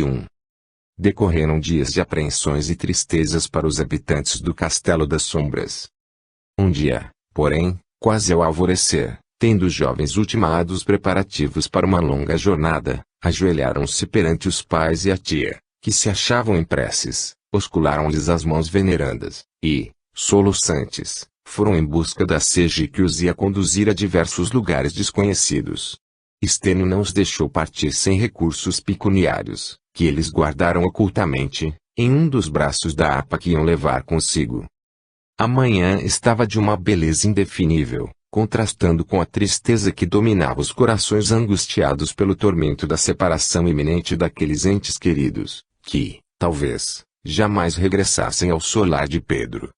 1. Decorreram dias de apreensões e tristezas para os habitantes do Castelo das Sombras. Um dia, porém, quase ao alvorecer, tendo os jovens ultimado os preparativos para uma longa jornada, ajoelharam-se perante os pais e a tia, que se achavam em preces, oscularam-lhes as mãos venerandas, e, soluçantes, foram em busca da sege que os ia conduzir a diversos lugares desconhecidos. Estênio não os deixou partir sem recursos pecuniários, que eles guardaram ocultamente, em um dos braços da harpa que iam levar consigo. A manhã estava de uma beleza indefinível, contrastando com a tristeza que dominava os corações angustiados pelo tormento da separação iminente daqueles entes queridos, que, talvez, jamais regressassem ao solar de Pedro.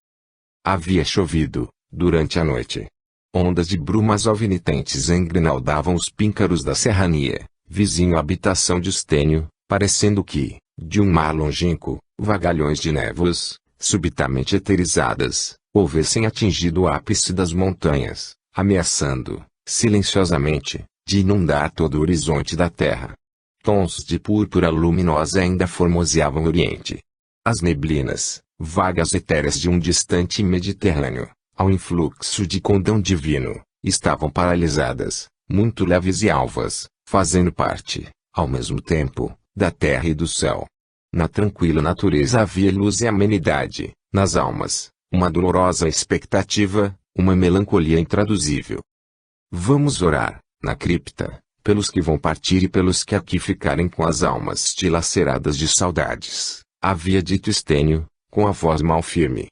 Havia chovido, durante a noite. Ondas de brumas alvinitentes engrinaldavam os píncaros da serrania, vizinho à habitação de Estênio, parecendo que, de um mar longínquo, vagalhões de névoas, subitamente eterizadas, houvessem atingido o ápice das montanhas, ameaçando, silenciosamente, de inundar todo o horizonte da terra. Tons de púrpura luminosa ainda formoseavam o oriente. As neblinas, vagas etéreas de um distante Mediterrâneo, ao influxo de condão divino, estavam paralisadas, muito leves e alvas, fazendo parte, ao mesmo tempo, da terra e do céu. Na tranquila natureza havia luz e amenidade, nas almas, uma dolorosa expectativa, uma melancolia intraduzível. Vamos orar, na cripta, pelos que vão partir e pelos que aqui ficarem com as almas dilaceradas de saudades, havia dito Estênio, com a voz mal firme.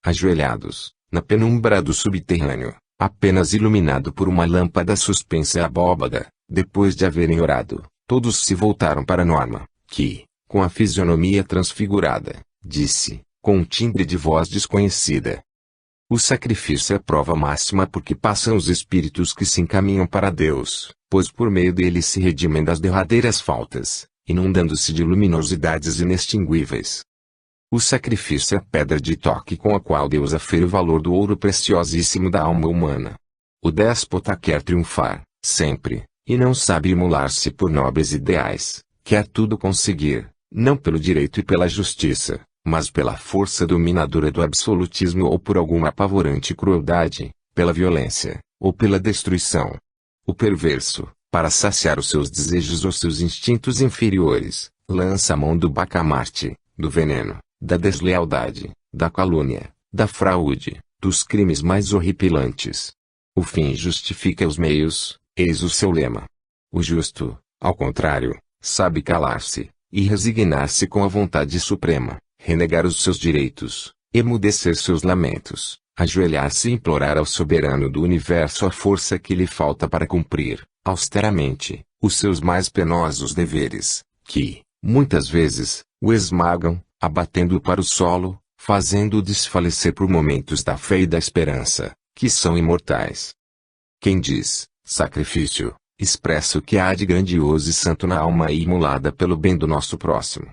Ajoelhados, na penumbra do subterrâneo, apenas iluminado por uma lâmpada suspensa à abóbada, depois de haverem orado, todos se voltaram para Norma, que, com a fisionomia transfigurada, disse, com um timbre de voz desconhecida: o sacrifício é a prova máxima porque passam os espíritos que se encaminham para Deus, pois por meio dele se redimem das derradeiras faltas, inundando-se de luminosidades inextinguíveis. O sacrifício é a pedra de toque com a qual Deus afere o valor do ouro preciosíssimo da alma humana. O déspota quer triunfar, sempre, e não sabe imolar-se por nobres ideais, quer tudo conseguir, não pelo direito e pela justiça, mas pela força dominadora do absolutismo ou por alguma apavorante crueldade, pela violência, ou pela destruição. O perverso, para saciar os seus desejos ou seus instintos inferiores, lança a mão do bacamarte, do veneno, da deslealdade, da calúnia, da fraude, dos crimes mais horripilantes. O fim justifica os meios, eis o seu lema. O justo, ao contrário, sabe calar-se, e resignar-se com a vontade suprema, renegar os seus direitos, emudecer seus lamentos, ajoelhar-se e implorar ao soberano do universo a força que lhe falta para cumprir, austeramente, os seus mais penosos deveres, que, muitas vezes, o esmagam, abatendo-o para o solo, fazendo-o desfalecer por momentos da fé e da esperança, que são imortais. Quem diz sacrifício, expressa o que há de grandioso e santo na alma imolada pelo bem do nosso próximo.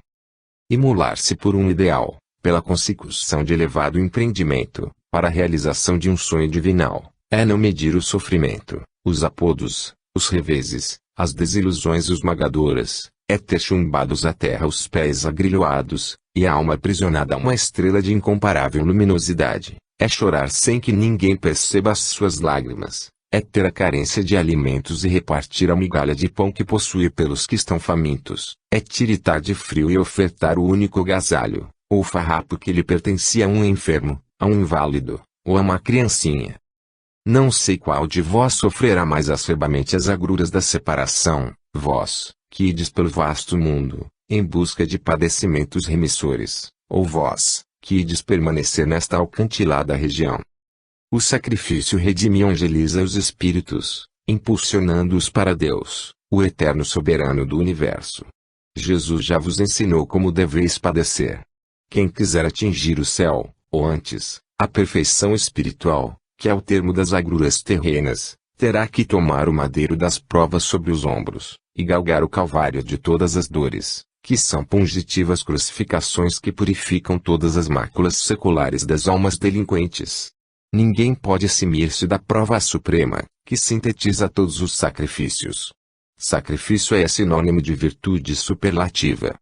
Imolar-se por um ideal, pela consecução de elevado empreendimento, para a realização de um sonho divinal, é não medir o sofrimento, os apodos, os reveses, as desilusões esmagadoras, é ter chumbados a terra os pés agrilhoados, e a alma aprisionada a uma estrela de incomparável luminosidade, é chorar sem que ninguém perceba as suas lágrimas, é ter a carência de alimentos e repartir a migalha de pão que possui pelos que estão famintos, é tiritar de frio e ofertar o único agasalho, ou farrapo que lhe pertencia a um enfermo, a um inválido, ou a uma criancinha. Não sei qual de vós sofrerá mais acerbamente as agruras da separação, vós, que ides pelo vasto mundo, em busca de padecimentos remissores, ou vós, que ides permanecer nesta alcantilada região. O sacrifício redime e angeliza os espíritos, impulsionando-os para Deus, o eterno soberano do universo. Jesus já vos ensinou como deveis padecer. Quem quiser atingir o céu, ou antes, a perfeição espiritual, que é o termo das agruras terrenas, terá que tomar o madeiro das provas sobre os ombros, e galgar o calvário de todas as dores, que são pungitivas crucificações que purificam todas as máculas seculares das almas delinquentes. Ninguém pode eximir-se da prova suprema, que sintetiza todos os sacrifícios. Sacrifício é sinônimo de virtude superlativa.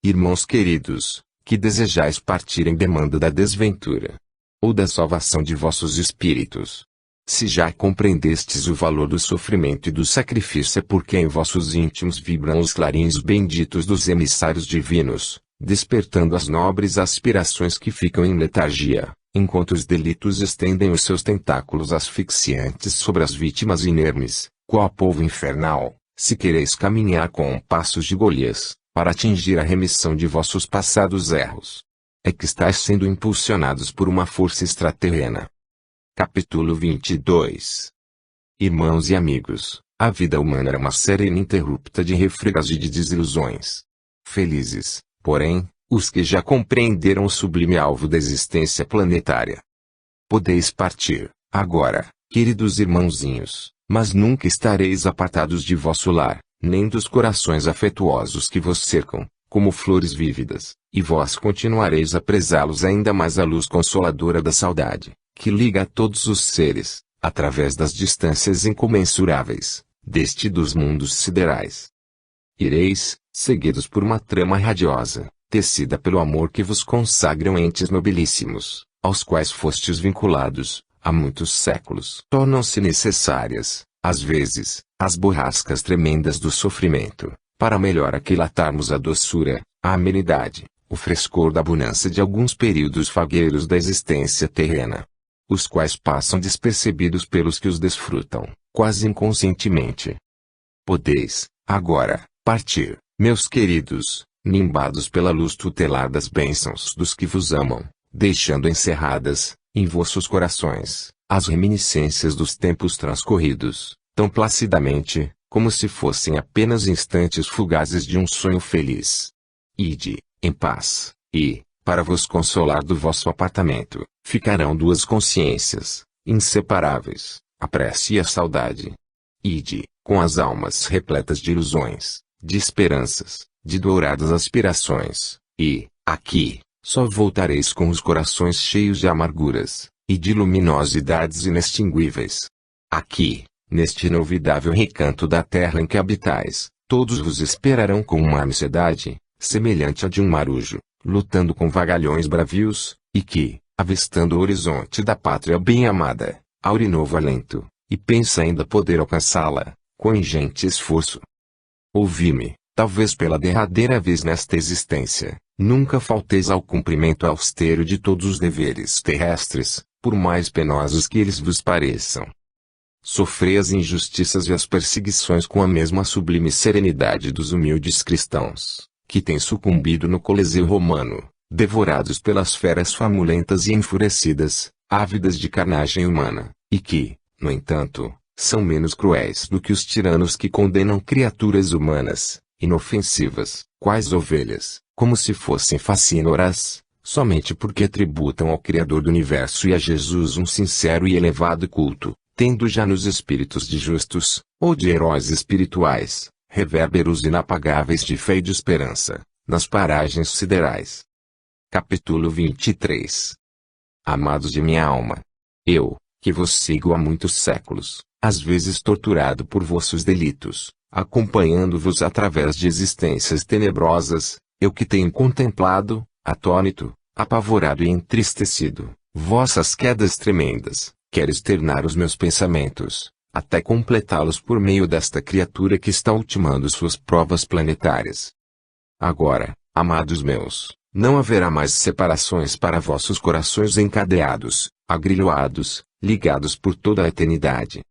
Irmãos queridos, que desejais partir em demanda da desventura ou da salvação de vossos espíritos. Se já compreendestes o valor do sofrimento e do sacrifício, é porque em vossos íntimos vibram os clarins benditos dos emissários divinos, despertando as nobres aspirações que ficam em letargia, enquanto os delitos estendem os seus tentáculos asfixiantes sobre as vítimas inermes, qual povo infernal, se quereis caminhar com passos de Golias, para atingir a remissão de vossos passados erros. É que estáis sendo impulsionados por uma força extraterrena. Capítulo 22. Irmãos e amigos, a vida humana era uma série ininterrupta de refrigas e de desilusões. Felizes, porém, os que já compreenderam o sublime alvo da existência planetária. Podeis partir, agora, queridos irmãozinhos, mas nunca estareis apartados de vosso lar, nem dos corações afetuosos que vos cercam, como flores vívidas, e vós continuareis a prezá-los ainda mais à luz consoladora da saudade, que liga a todos os seres, através das distâncias incomensuráveis, deste e dos mundos siderais. Ireis, seguidos por uma trama radiosa, tecida pelo amor que vos consagram entes nobilíssimos, aos quais fostes vinculados, há muitos séculos. Tornam-se necessárias, às vezes, as borrascas tremendas do sofrimento, para melhor aquilatarmos a doçura, a amenidade, o frescor da bonança de alguns períodos fagueiros da existência terrena, os quais passam despercebidos pelos que os desfrutam, quase inconscientemente. Podeis, agora, partir, meus queridos, nimbados pela luz tutelar das bênçãos dos que vos amam, deixando encerradas, em vossos corações, as reminiscências dos tempos transcorridos, tão placidamente, como se fossem apenas instantes fugazes de um sonho feliz. Ide, em paz, e, para vos consolar do vosso apartamento, ficarão duas consciências, inseparáveis, a prece e a saudade. Ide, com as almas repletas de ilusões, de esperanças, de douradas aspirações, e, aqui, só voltareis com os corações cheios de amarguras, e de luminosidades inextinguíveis. Aqui, neste inovidável recanto da terra em que habitais, todos vos esperarão com uma ansiedade, semelhante à de um marujo, lutando com vagalhões bravios, e que, avistando o horizonte da pátria bem-amada, aure novo alento, e pensa ainda poder alcançá-la, com ingente esforço. Ouvi-me, talvez pela derradeira vez nesta existência, nunca falteis ao cumprimento austero de todos os deveres terrestres, por mais penosos que eles vos pareçam. Sofrei as injustiças e as perseguições com a mesma sublime serenidade dos humildes cristãos, que têm sucumbido no Coliseu romano, devorados pelas feras famulentas e enfurecidas, ávidas de carnagem humana, e que, no entanto, são menos cruéis do que os tiranos que condenam criaturas humanas, inofensivas, quais ovelhas, como se fossem facínoras, somente porque tributam ao Criador do Universo e a Jesus um sincero e elevado culto, tendo já nos espíritos de justos, ou de heróis espirituais, revérberos inapagáveis de fé e de esperança, nas paragens siderais. Capítulo 23. Amados de minha alma, eu, que vos sigo há muitos séculos, às vezes torturado por vossos delitos, acompanhando-vos através de existências tenebrosas, eu que tenho contemplado, atônito, apavorado e entristecido, vossas quedas tremendas, quero externar os meus pensamentos, até completá-los por meio desta criatura que está ultimando suas provas planetárias. Agora, amados meus, não haverá mais separações para vossos corações encadeados, agrilhoados, ligados por toda a eternidade.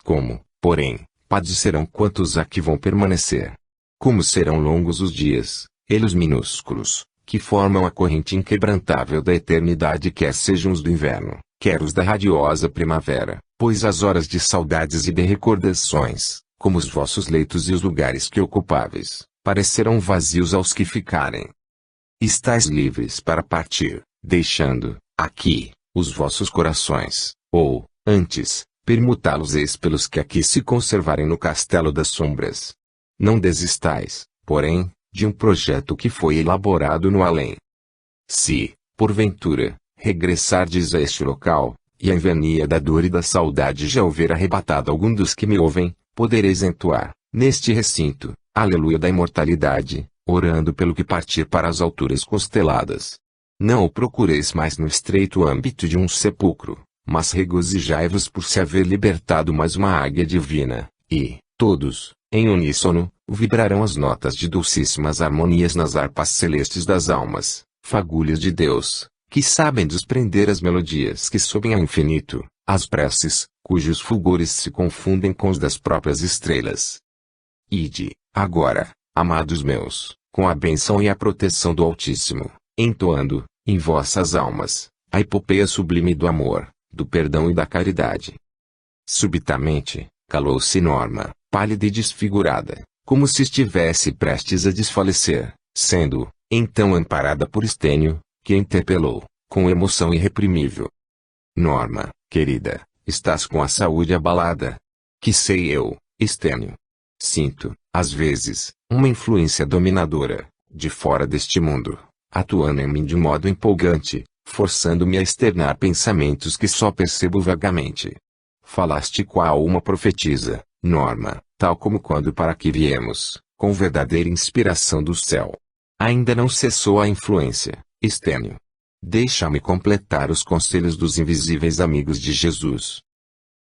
Como, porém, padecerão quantos aqui vão permanecer? Como serão longos os dias, eles minúsculos, que formam a corrente inquebrantável da eternidade, quer sejam os do inverno, quer os da radiosa primavera, pois as horas de saudades e de recordações, como os vossos leitos e os lugares que ocupáveis, parecerão vazios aos que ficarem. Estais livres para partir, deixando, aqui, os vossos corações, ou, antes, permutá-los-eis pelos que aqui se conservarem no castelo das sombras. Não desistais, porém, de um projeto que foi elaborado no além. Se, porventura, regressardes a este local, e a envenia da dor e da saudade já houver arrebatado algum dos que me ouvem, podereis entoar, neste recinto, aleluia da imortalidade, orando pelo que partir para as alturas consteladas. Não o procureis mais no estreito âmbito de um sepulcro, mas regozijai-vos por se haver libertado mais uma águia divina, e, todos, em uníssono, vibrarão as notas de dulcíssimas harmonias nas harpas celestes das almas, fagulhas de Deus, que sabem desprender as melodias que sobem ao infinito, as preces, cujos fulgores se confundem com os das próprias estrelas. Ide, agora, amados meus, com a bênção e a proteção do Altíssimo, entoando, em vossas almas, a epopeia sublime do amor, do perdão e da caridade. Subitamente, calou-se Norma, pálida e desfigurada, como se estivesse prestes a desfalecer, sendo, então amparada por Estênio, que interpelou, com emoção irreprimível. Norma, querida, estás com a saúde abalada? Que sei eu, Estênio? Sinto, às vezes, uma influência dominadora, de fora deste mundo, atuando em mim de modo empolgante, forçando-me a externar pensamentos que só percebo vagamente. Falaste qual uma profetisa, Norma, tal como quando para aqui viemos, com verdadeira inspiração do céu. Ainda não cessou a influência, Estênio. Deixa-me completar os conselhos dos invisíveis amigos de Jesus.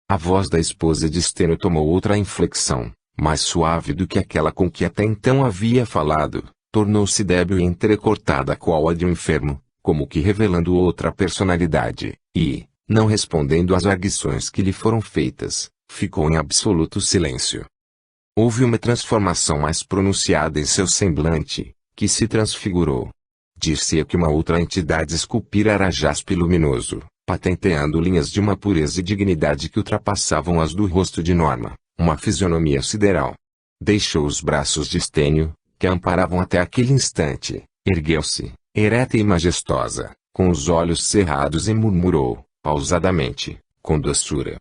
A voz da esposa de Estênio tomou outra inflexão, mais suave do que aquela com que até então havia falado, tornou-se débil e entrecortada qual a de um enfermo, como que revelando outra personalidade, e, não respondendo às arguições que lhe foram feitas, ficou em absoluto silêncio. Houve uma transformação mais pronunciada em seu semblante, que se transfigurou. Dir-se-ia que uma outra entidade esculpira era jaspe luminoso, patenteando linhas de uma pureza e dignidade que ultrapassavam as do rosto de Norma, uma fisionomia sideral. Deixou os braços de Estênio, que a amparavam até aquele instante, ergueu-se, ereta e majestosa, com os olhos cerrados e murmurou, pausadamente, com doçura.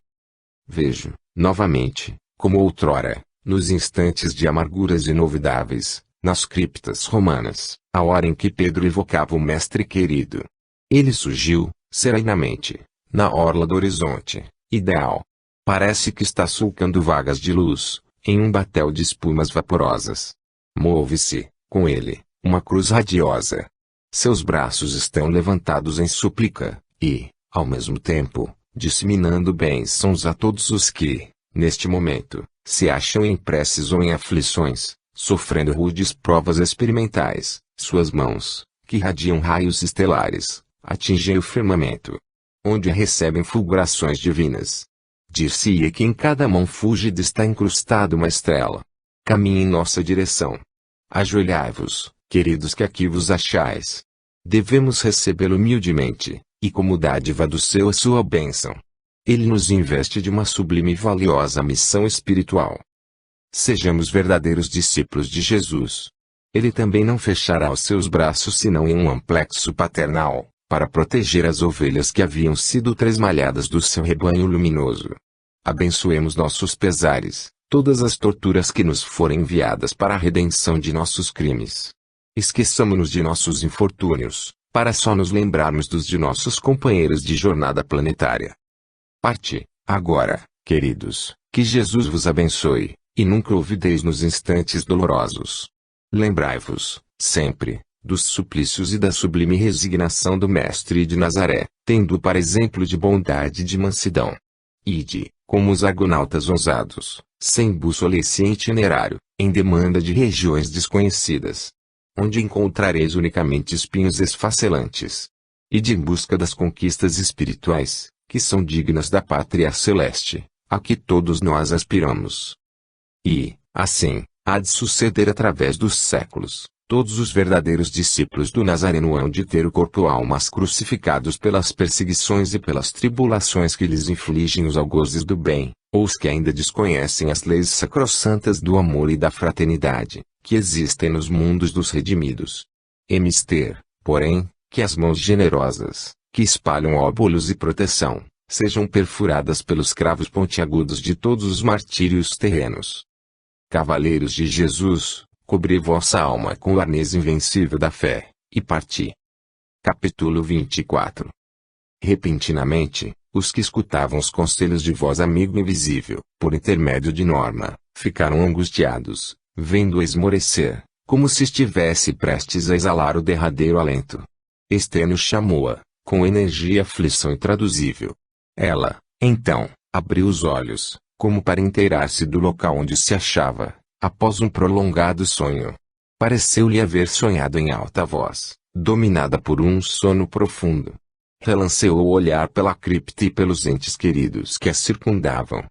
Vejo, novamente, como outrora, nos instantes de amarguras inovidáveis, nas criptas romanas, a hora em que Pedro evocava o mestre querido. Ele surgiu, serenamente, na orla do horizonte, ideal. Parece que está sulcando vagas de luz, em um batel de espumas vaporosas. Move-se, com ele, uma cruz radiosa. Seus braços estão levantados em súplica, e, ao mesmo tempo, disseminando bênçãos a todos os que, neste momento, se acham em preces ou em aflições, sofrendo rudes provas experimentais. Suas mãos, que radiam raios estelares, atingem o firmamento, onde recebem fulgurações divinas. Dir-se-ia que em cada mão fúlgida está incrustada uma estrela. Caminhe em nossa direção. Ajoelhai-vos, queridos que aqui vos achais. Devemos recebê-lo humildemente, e como dádiva do céu a sua bênção. Ele nos investe de uma sublime e valiosa missão espiritual. Sejamos verdadeiros discípulos de Jesus. Ele também não fechará os seus braços senão em um amplexo paternal, para proteger as ovelhas que haviam sido tresmalhadas do seu rebanho luminoso. Abençoemos nossos pesares, todas as torturas que nos forem enviadas para a redenção de nossos crimes. Esqueçamo-nos de nossos infortúnios, para só nos lembrarmos dos de nossos companheiros de jornada planetária. Parte, agora, queridos, que Jesus vos abençoe, e nunca olvideis nos instantes dolorosos. Lembrai-vos, sempre, dos suplícios e da sublime resignação do Mestre de Nazaré, tendo-o para exemplo de bondade e de mansidão. Ide, como os argonautas ousados, sem bússola e sem itinerário, em demanda de regiões desconhecidas, onde encontrareis unicamente espinhos esfacelantes. Ide em busca das conquistas espirituais, que são dignas da pátria celeste, a que todos nós aspiramos. E, assim, há de suceder através dos séculos. Todos os verdadeiros discípulos do Nazareno hão de ter o corpo e almas crucificados pelas perseguições e pelas tribulações que lhes infligem os algozes do bem, ou os que ainda desconhecem as leis sacrossantas do amor e da fraternidade, que existem nos mundos dos redimidos. É mister, porém, que as mãos generosas, que espalham óbolos e proteção, sejam perfuradas pelos cravos pontiagudos de todos os martírios terrenos. Cavaleiros de Jesus, cobri vossa alma com o arnês invencível da fé, e parti. Capítulo 24. Repentinamente, os que escutavam os conselhos de voz amigo invisível, por intermédio de Norma, Ficaram angustiados, vendo-a esmorecer, como se estivesse prestes a exalar o derradeiro alento. Estênio chamou-a, com energia e aflição intraduzível. Ela, então, abriu os olhos, como para inteirar-se do local onde se achava, após um prolongado sonho. Pareceu-lhe haver sonhado em alta voz, dominada por um sono profundo. Relanceou o olhar pela cripta e pelos entes queridos que a circundavam.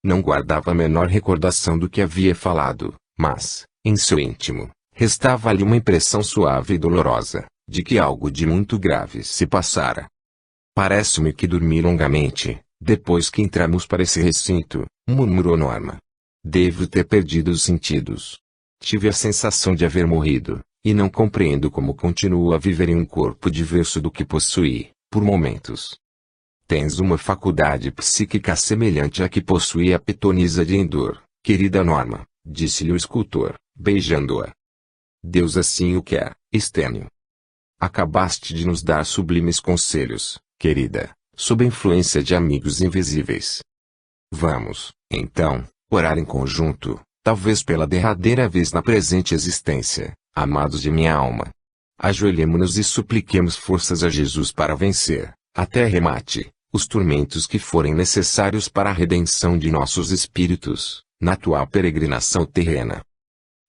Não guardava a menor recordação do que havia falado, mas, em seu íntimo, restava-lhe uma impressão suave e dolorosa, de que algo de muito grave se passara. Parece-me que dormi longamente, depois que entramos para esse recinto, murmurou Norma. Devo ter perdido os sentidos. Tive a sensação de haver morrido, e não compreendo como continuo a viver em um corpo diverso do que possuí, por momentos. Tens uma faculdade psíquica semelhante à que possuía a pitonisa de Endor, querida Norma, disse-lhe o escultor, beijando-a. Deus assim o quer, Estênio. Acabaste de nos dar sublimes conselhos, querida, sob a influência de amigos invisíveis. Vamos, então, orar em conjunto, talvez pela derradeira vez na presente existência, amados de minha alma. Ajoelhemo-nos e supliquemos forças a Jesus para vencer, até remate, os tormentos que forem necessários para a redenção de nossos espíritos, na atual peregrinação terrena.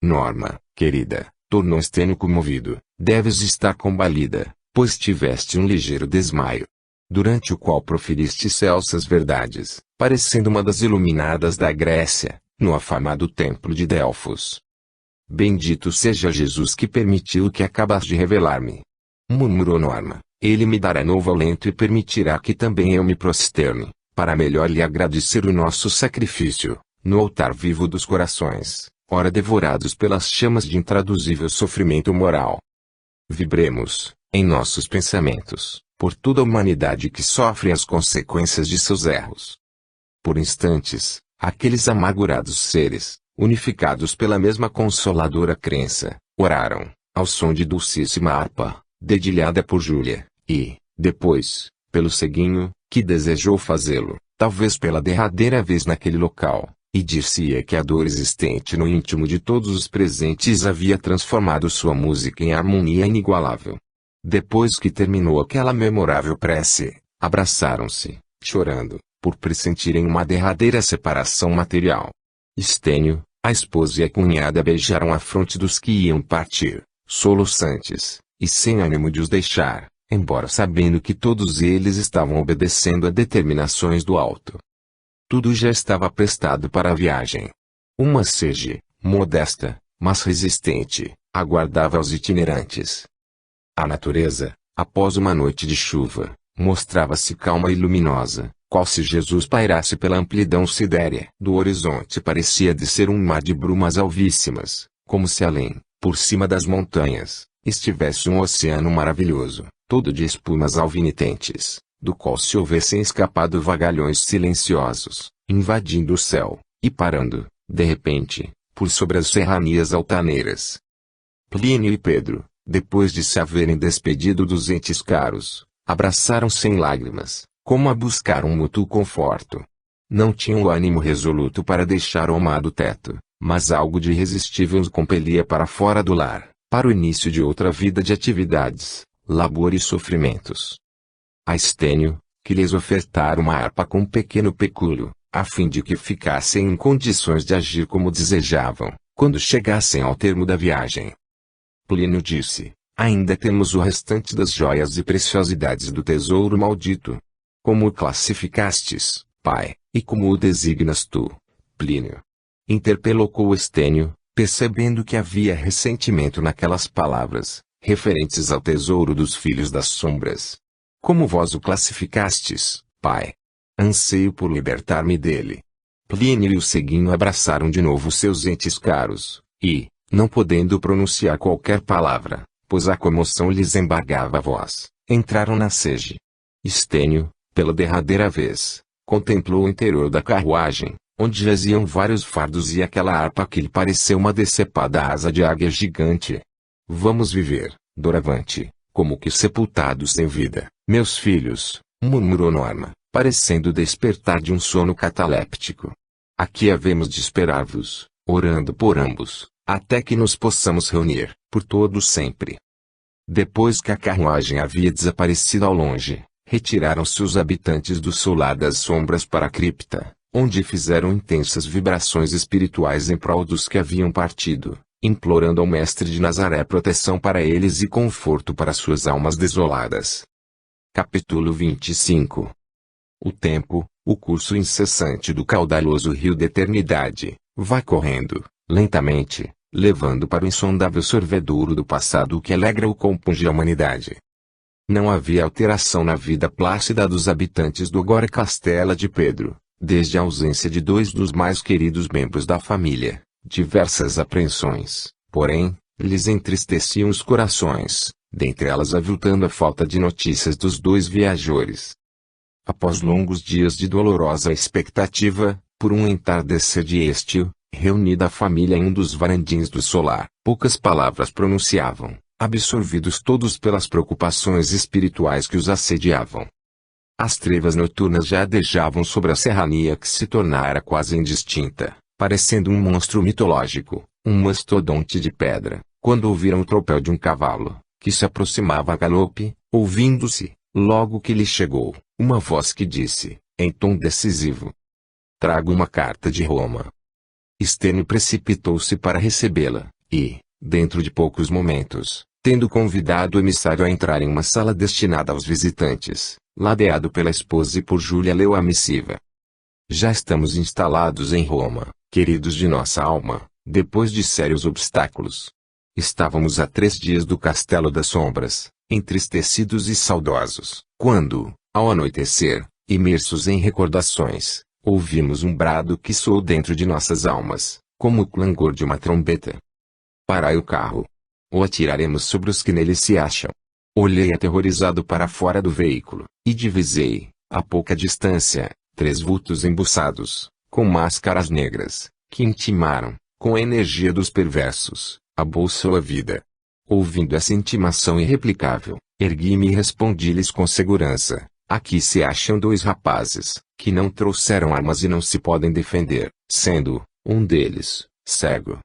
Norma, querida, tornou Estênio comovido, deves estar combalida, pois tiveste um ligeiro desmaio, durante o qual proferiste excelsas verdades, parecendo uma das iluminadas da Grécia, no afamado templo de Delfos. Bendito seja Jesus que permitiu o que acabas de revelar-me. Murmurou Norma, ele me dará novo alento e permitirá que também eu me prosterne, para melhor lhe agradecer o nosso sacrifício, no altar vivo dos corações, ora devorados pelas chamas de intraduzível sofrimento moral. Vibremos, em nossos pensamentos, por toda a humanidade que sofre as consequências de seus erros. Por instantes, aqueles amargurados seres, unificados pela mesma consoladora crença, oraram, ao som de dulcíssima harpa, dedilhada por Júlia, e, depois, pelo ceguinho, que desejou fazê-lo, talvez pela derradeira vez naquele local, e dir-se-ia que a dor existente no íntimo de todos os presentes havia transformado sua música em harmonia inigualável. Depois que terminou aquela memorável prece, abraçaram-se, chorando, por pressentirem uma derradeira separação material. Estênio, a esposa e a cunhada beijaram a fronte dos que iam partir, soluçantes, e sem ânimo de os deixar, embora sabendo que todos eles estavam obedecendo a determinações do alto. Tudo já estava prestado para a viagem. Uma sege, modesta, mas resistente, aguardava os itinerantes. A natureza, após uma noite de chuva, mostrava-se calma e luminosa, qual se Jesus pairasse pela amplidão sidérea do horizonte parecia de ser um mar de brumas alvíssimas, como se além, por cima das montanhas, estivesse um oceano maravilhoso, todo de espumas alvinitentes, do qual se houvessem escapado vagalhões silenciosos, invadindo o céu, e parando, de repente, por sobre as serranias altaneiras. Plínio e Pedro, depois de se haverem despedido dos entes caros, abraçaram-se em lágrimas, como a buscar um mútuo conforto. Não tinham o ânimo resoluto para deixar o amado teto, mas algo de irresistível os compelia para fora do lar, para o início de outra vida de atividades, labor e sofrimentos. A Estênio, que lhes ofertara uma harpa com um pequeno pecúlio, a fim de que ficassem em condições de agir como desejavam, quando chegassem ao termo da viagem. Plínio disse, ainda temos o restante das joias e preciosidades do tesouro maldito. Como o classificastes, pai, e como o designas tu, Plínio? Interpelou Estênio, percebendo que havia ressentimento naquelas palavras, referentes ao tesouro dos filhos das sombras. Como vós o classificastes, pai? Anseio por libertar-me dele. Plínio e o ceguinho abraçaram de novo seus entes caros, e, não podendo pronunciar qualquer palavra, pois a comoção lhes embargava a voz, entraram na sege. Estênio, pela derradeira vez, contemplou o interior da carruagem, onde jaziam vários fardos e aquela harpa que lhe pareceu uma decepada asa de águia gigante. Vamos viver, doravante, como que sepultados em vida, meus filhos, murmurou Norma, parecendo despertar de um sono cataléptico. Aqui havemos de esperar-vos, orando por ambos, até que nos possamos reunir, por todo sempre. Depois que a carruagem havia desaparecido ao longe, retiraram-se os habitantes do solar das sombras para a cripta, onde fizeram intensas vibrações espirituais em prol dos que haviam partido, implorando ao Mestre de Nazaré proteção para eles e conforto para suas almas desoladas. Capítulo 25. O tempo, o curso incessante do caudaloso rio da eternidade, vai correndo, lentamente, levando para o insondável sorvedouro do passado o que alegra ou compunge a humanidade. Não havia alteração na vida plácida dos habitantes do agora Castelo de Pedro, desde a ausência de dois dos mais queridos membros da família. Diversas apreensões, porém, lhes entristeciam os corações, dentre elas aviltando a falta de notícias dos dois viajores. Após longos dias de dolorosa expectativa, por um entardecer de estio, reunida a família em um dos varandins do solar, poucas palavras pronunciavam, absorvidos todos pelas preocupações espirituais que os assediavam. As trevas noturnas já adejavam sobre a serrania que se tornara quase indistinta, parecendo um monstro mitológico, um mastodonte de pedra, quando ouviram o tropel de um cavalo, que se aproximava a galope, ouvindo-se, logo que lhe chegou, uma voz que disse, em tom decisivo: "Trago uma carta de Roma." Estênio precipitou-se para recebê-la, e, dentro de poucos momentos, tendo convidado o emissário a entrar em uma sala destinada aos visitantes, ladeado pela esposa e por Júlia, leu a missiva. "Já estamos instalados em Roma, queridos de nossa alma, depois de sérios obstáculos. Estávamos a 3 dias do Castelo das Sombras, entristecidos e saudosos, quando, ao anoitecer, imersos em recordações, ouvimos um brado que soou dentro de nossas almas, como o clangor de uma trombeta. Parai o carro. Ou atiraremos sobre os que nele se acham." Olhei aterrorizado para fora do veículo, e divisei, a pouca distância, 3 vultos embuçados, com máscaras negras, que intimaram, com a energia dos perversos, a bolsa ou a vida. Ouvindo essa intimação irreplicável, ergui-me e respondi-lhes com segurança: "Aqui se acham 2 rapazes, que não trouxeram armas e não se podem defender, sendo, um deles, cego.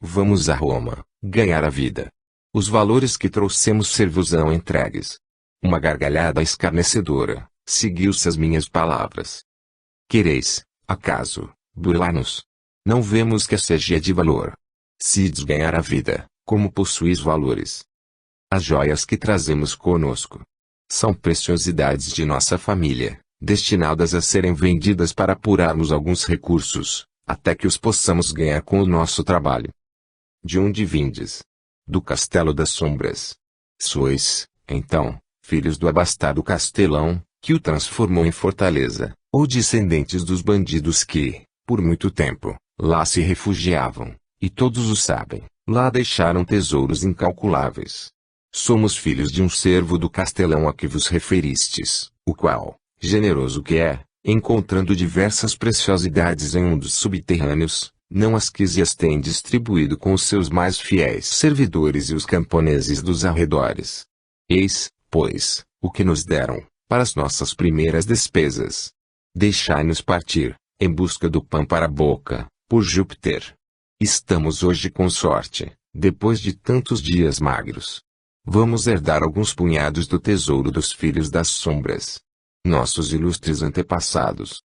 Vamos a Roma, ganhar a vida. Os valores que trouxemos ser-vos-ão entregues." Uma gargalhada escarnecedora, seguiu-se às minhas palavras. "Quereis, acaso, burlar-nos? Não vemos que seja de valor. Se ganhar a vida, como possuís valores? As joias que trazemos conosco são preciosidades de nossa família, destinadas a serem vendidas para apurarmos alguns recursos, até que os possamos ganhar com o nosso trabalho. De onde vindes? Do Castelo das Sombras. Sois, então, filhos do abastado Castelão, que o transformou em fortaleza, ou descendentes dos bandidos que, por muito tempo, lá se refugiavam, e todos o sabem, lá deixaram tesouros incalculáveis. Somos filhos de um servo do Castelão a que vos referistes, o qual, generoso que é, encontrando diversas preciosidades em um dos subterrâneos, não as quis e as tem distribuído com os seus mais fiéis servidores e os camponeses dos arredores. Eis, pois, o que nos deram, para as nossas primeiras despesas. Deixai-nos partir, em busca do pão para a boca, por Júpiter. Estamos hoje com sorte, depois de tantos dias magros. Vamos herdar alguns punhados do tesouro dos filhos das sombras, nossos ilustres antepassados.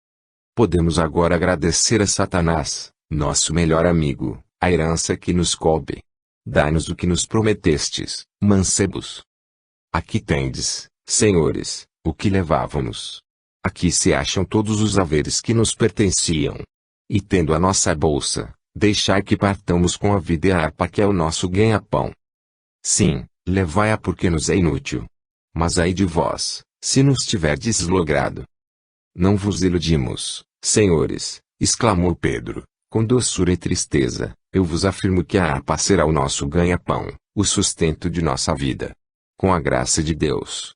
Podemos agora agradecer a Satanás, nosso melhor amigo, a herança que nos coube. Dai-nos o que nos prometestes, mancebos. Aqui tendes, senhores, o que levávamos. Aqui se acham todos os haveres que nos pertenciam. E tendo a nossa bolsa, deixai que partamos com a vida e a harpa que é o nosso ganha-pão. Sim, levai-a porque nos é inútil. Mas ai de vós, se nos tiverdes logrado. Não vos iludimos, senhores, exclamou Pedro, com doçura e tristeza. Eu vos afirmo que a harpa será o nosso ganha-pão, o sustento de nossa vida. Com a graça de Deus.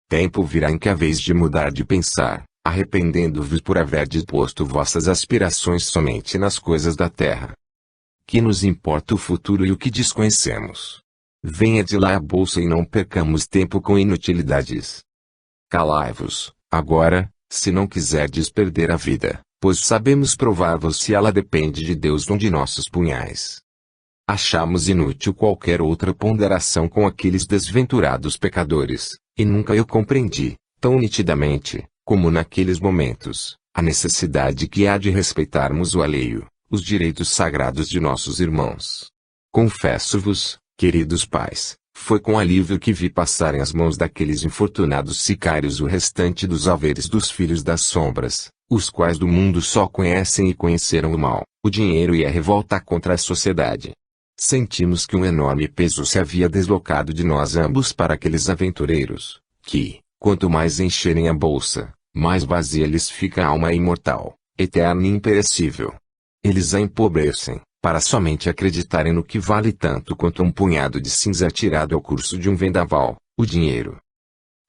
Tempo virá em que haveis de mudar de pensar, arrependendo-vos por haver disposto vossas aspirações somente nas coisas da terra. Que nos importa o futuro e o que desconhecemos? Venha de lá a bolsa e não percamos tempo com inutilidades. Calai-vos, agora, se não quiserdes perder a vida, pois sabemos provar-vos se ela depende de Deus ou de nossos punhais. Achamos inútil qualquer outra ponderação com aqueles desventurados pecadores, e nunca eu compreendi, tão nitidamente, como naqueles momentos, a necessidade que há de respeitarmos o alheio, os direitos sagrados de nossos irmãos. Confesso-vos, queridos pais, foi com alívio que vi passar em as mãos daqueles infortunados sicários o restante dos haveres dos filhos das sombras, os quais do mundo só conhecem e conheceram o mal, o dinheiro e a revolta contra a sociedade. Sentimos que um enorme peso se havia deslocado de nós ambos para aqueles aventureiros, que, quanto mais encherem a bolsa, mais vazia lhes fica a alma imortal, eterna e imperecível. Eles a empobrecem, para somente acreditarem no que vale tanto quanto um punhado de cinza atirado ao curso de um vendaval, o dinheiro.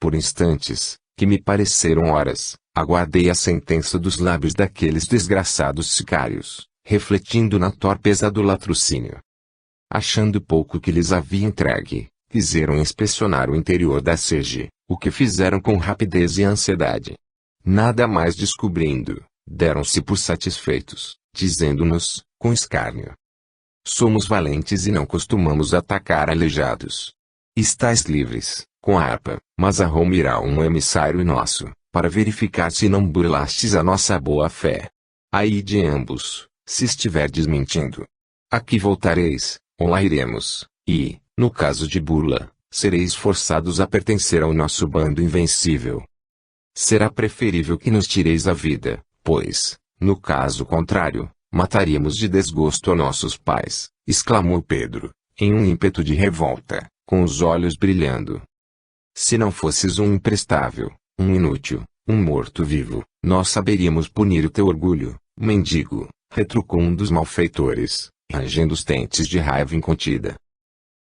Por instantes, que me pareceram horas, aguardei a sentença dos lábios daqueles desgraçados sicários, refletindo na torpeza do latrocínio. Achando pouco que lhes havia entregue, quiseram inspecionar o interior da sege, o que fizeram com rapidez e ansiedade. Nada mais descobrindo, deram-se por satisfeitos, dizendo-nos, com escárnio: somos valentes e não costumamos atacar aleijados. Estais livres, com a harpa, mas a Roma irá um emissário nosso, para verificar se não burlastes a nossa boa fé. Aí de ambos, se estiverdes mentindo. Aqui voltareis, ou lá iremos, e, no caso de burla, sereis forçados a pertencer ao nosso bando invencível. Será preferível que nos tireis a vida, pois, no caso contrário, mataríamos de desgosto a nossos pais, exclamou Pedro, em um ímpeto de revolta, com os olhos brilhando. Se não fosses um imprestável, um inútil, um morto-vivo, nós saberíamos punir o teu orgulho, mendigo, retrucou um dos malfeitores, rangendo os dentes de raiva incontida.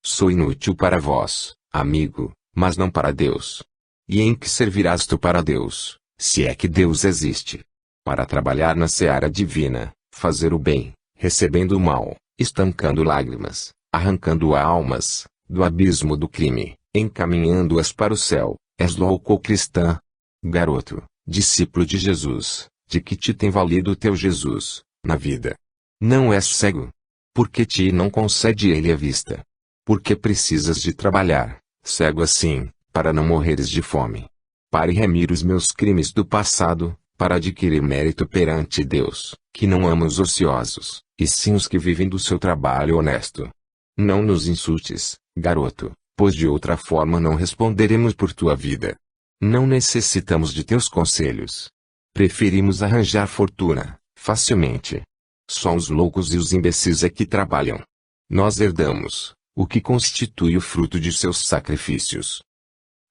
Sou inútil para vós, amigo, mas não para Deus. E em que servirás tu para Deus, se é que Deus existe? Para trabalhar na seara divina, fazer o bem, recebendo o mal, estancando lágrimas, arrancando almas, do abismo do crime, encaminhando-as para o céu. És louco ou cristã? Garoto, discípulo de Jesus, de que te tem valido o teu Jesus, na vida? Não és cego? Por que te não concede ele a vista? Porque precisas de trabalhar, cego assim, para não morreres de fome. Para remir os meus crimes do passado, para adquirir mérito perante Deus, que não ama os ociosos, e sim os que vivem do seu trabalho honesto. Não nos insultes, garoto, pois de outra forma não responderemos por tua vida. Não necessitamos de teus conselhos. Preferimos arranjar fortuna, facilmente. Só os loucos e os imbecis é que trabalham. Nós herdamos o que constitui o fruto de seus sacrifícios.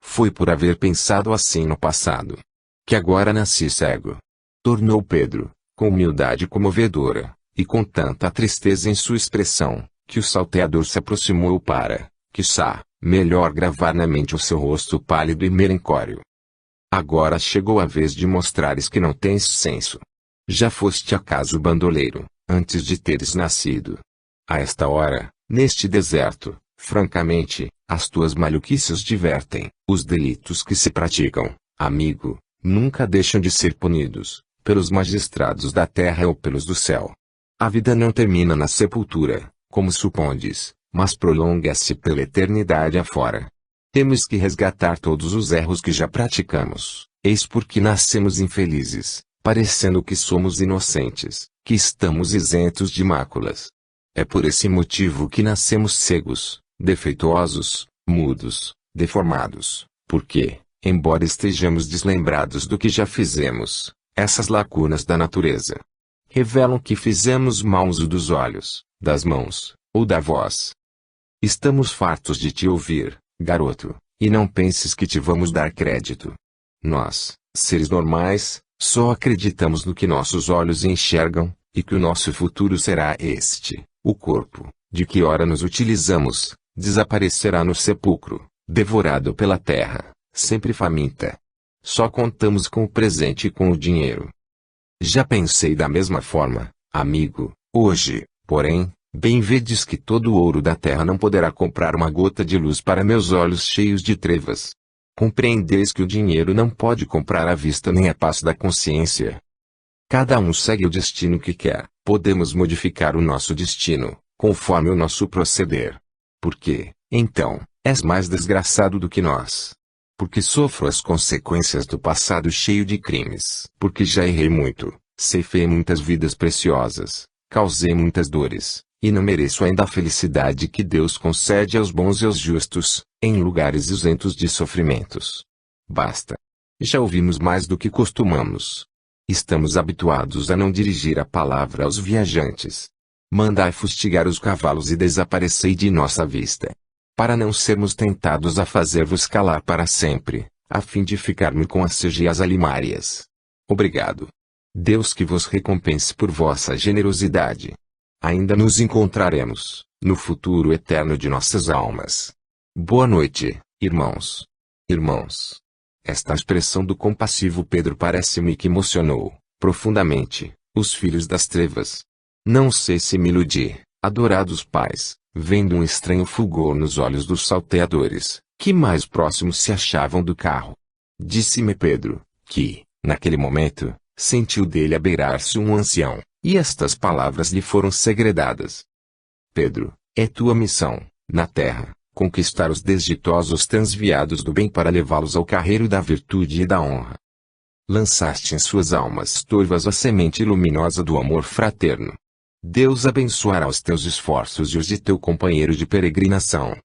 Foi por haver pensado assim no passado que agora nasci cego. Tornou Pedro, com humildade comovedora, e com tanta tristeza em sua expressão, que o salteador se aproximou para, quiçá, melhor gravar na mente o seu rosto pálido e melancólico. Agora chegou a vez de mostrares que não tens senso. Já foste acaso bandoleiro, antes de teres nascido. A esta hora, neste deserto, francamente, as tuas maluquices divertem. Os delitos que se praticam, amigo, nunca deixam de ser punidos, pelos magistrados da terra ou pelos do céu. A vida não termina na sepultura, como supondes, mas prolonga-se pela eternidade afora. Temos que resgatar todos os erros que já praticamos, eis porque nascemos infelizes, parecendo que somos inocentes, que estamos isentos de máculas. É por esse motivo que nascemos cegos, defeituosos, mudos, deformados, porque, embora estejamos deslembrados do que já fizemos, essas lacunas da natureza revelam que fizemos mau uso dos olhos, das mãos, ou da voz. Estamos fartos de te ouvir, garoto, e não penses que te vamos dar crédito. Nós, seres normais, só acreditamos no que nossos olhos enxergam, e que o nosso futuro será este: o corpo, de que ora nos utilizamos, desaparecerá no sepulcro, devorado pela terra, sempre faminta. Só contamos com o presente e com o dinheiro. Já pensei da mesma forma, amigo, hoje, porém, bem vedes que todo o ouro da terra não poderá comprar uma gota de luz para meus olhos cheios de trevas. Compreendeis que o dinheiro não pode comprar a vista nem a paz da consciência. Cada um segue o destino que quer. Podemos modificar o nosso destino, conforme o nosso proceder. Por quê, então, és mais desgraçado do que nós? Porque sofro as consequências do passado cheio de crimes. Porque já errei muito, ceifei muitas vidas preciosas, causei muitas dores, e não mereço ainda a felicidade que Deus concede aos bons e aos justos, em lugares isentos de sofrimentos. Basta. Já ouvimos mais do que costumamos. Estamos habituados a não dirigir a palavra aos viajantes. Mandai fustigar os cavalos e desaparecei de nossa vista. Para não sermos tentados a fazer-vos calar para sempre, a fim de ficar-me com a sege e as alimárias. Obrigado. Deus que vos recompense por vossa generosidade. Ainda nos encontraremos, no futuro eterno de nossas almas. Boa noite, irmãos. Irmãos. Esta expressão do compassivo Pedro parece-me que emocionou, profundamente, os filhos das trevas. Não sei se me iludi, adorados pais, vendo um estranho fulgor nos olhos dos salteadores, que mais próximos se achavam do carro. Disse-me Pedro, que, naquele momento, sentiu dele abeirar-se um ancião, e estas palavras lhe foram segredadas. Pedro, é tua missão, na terra, conquistar os desditosos transviados do bem para levá-los ao carreiro da virtude e da honra. Lançaste em suas almas torvas a semente luminosa do amor fraterno. Deus abençoará os teus esforços e os de teu companheiro de peregrinação.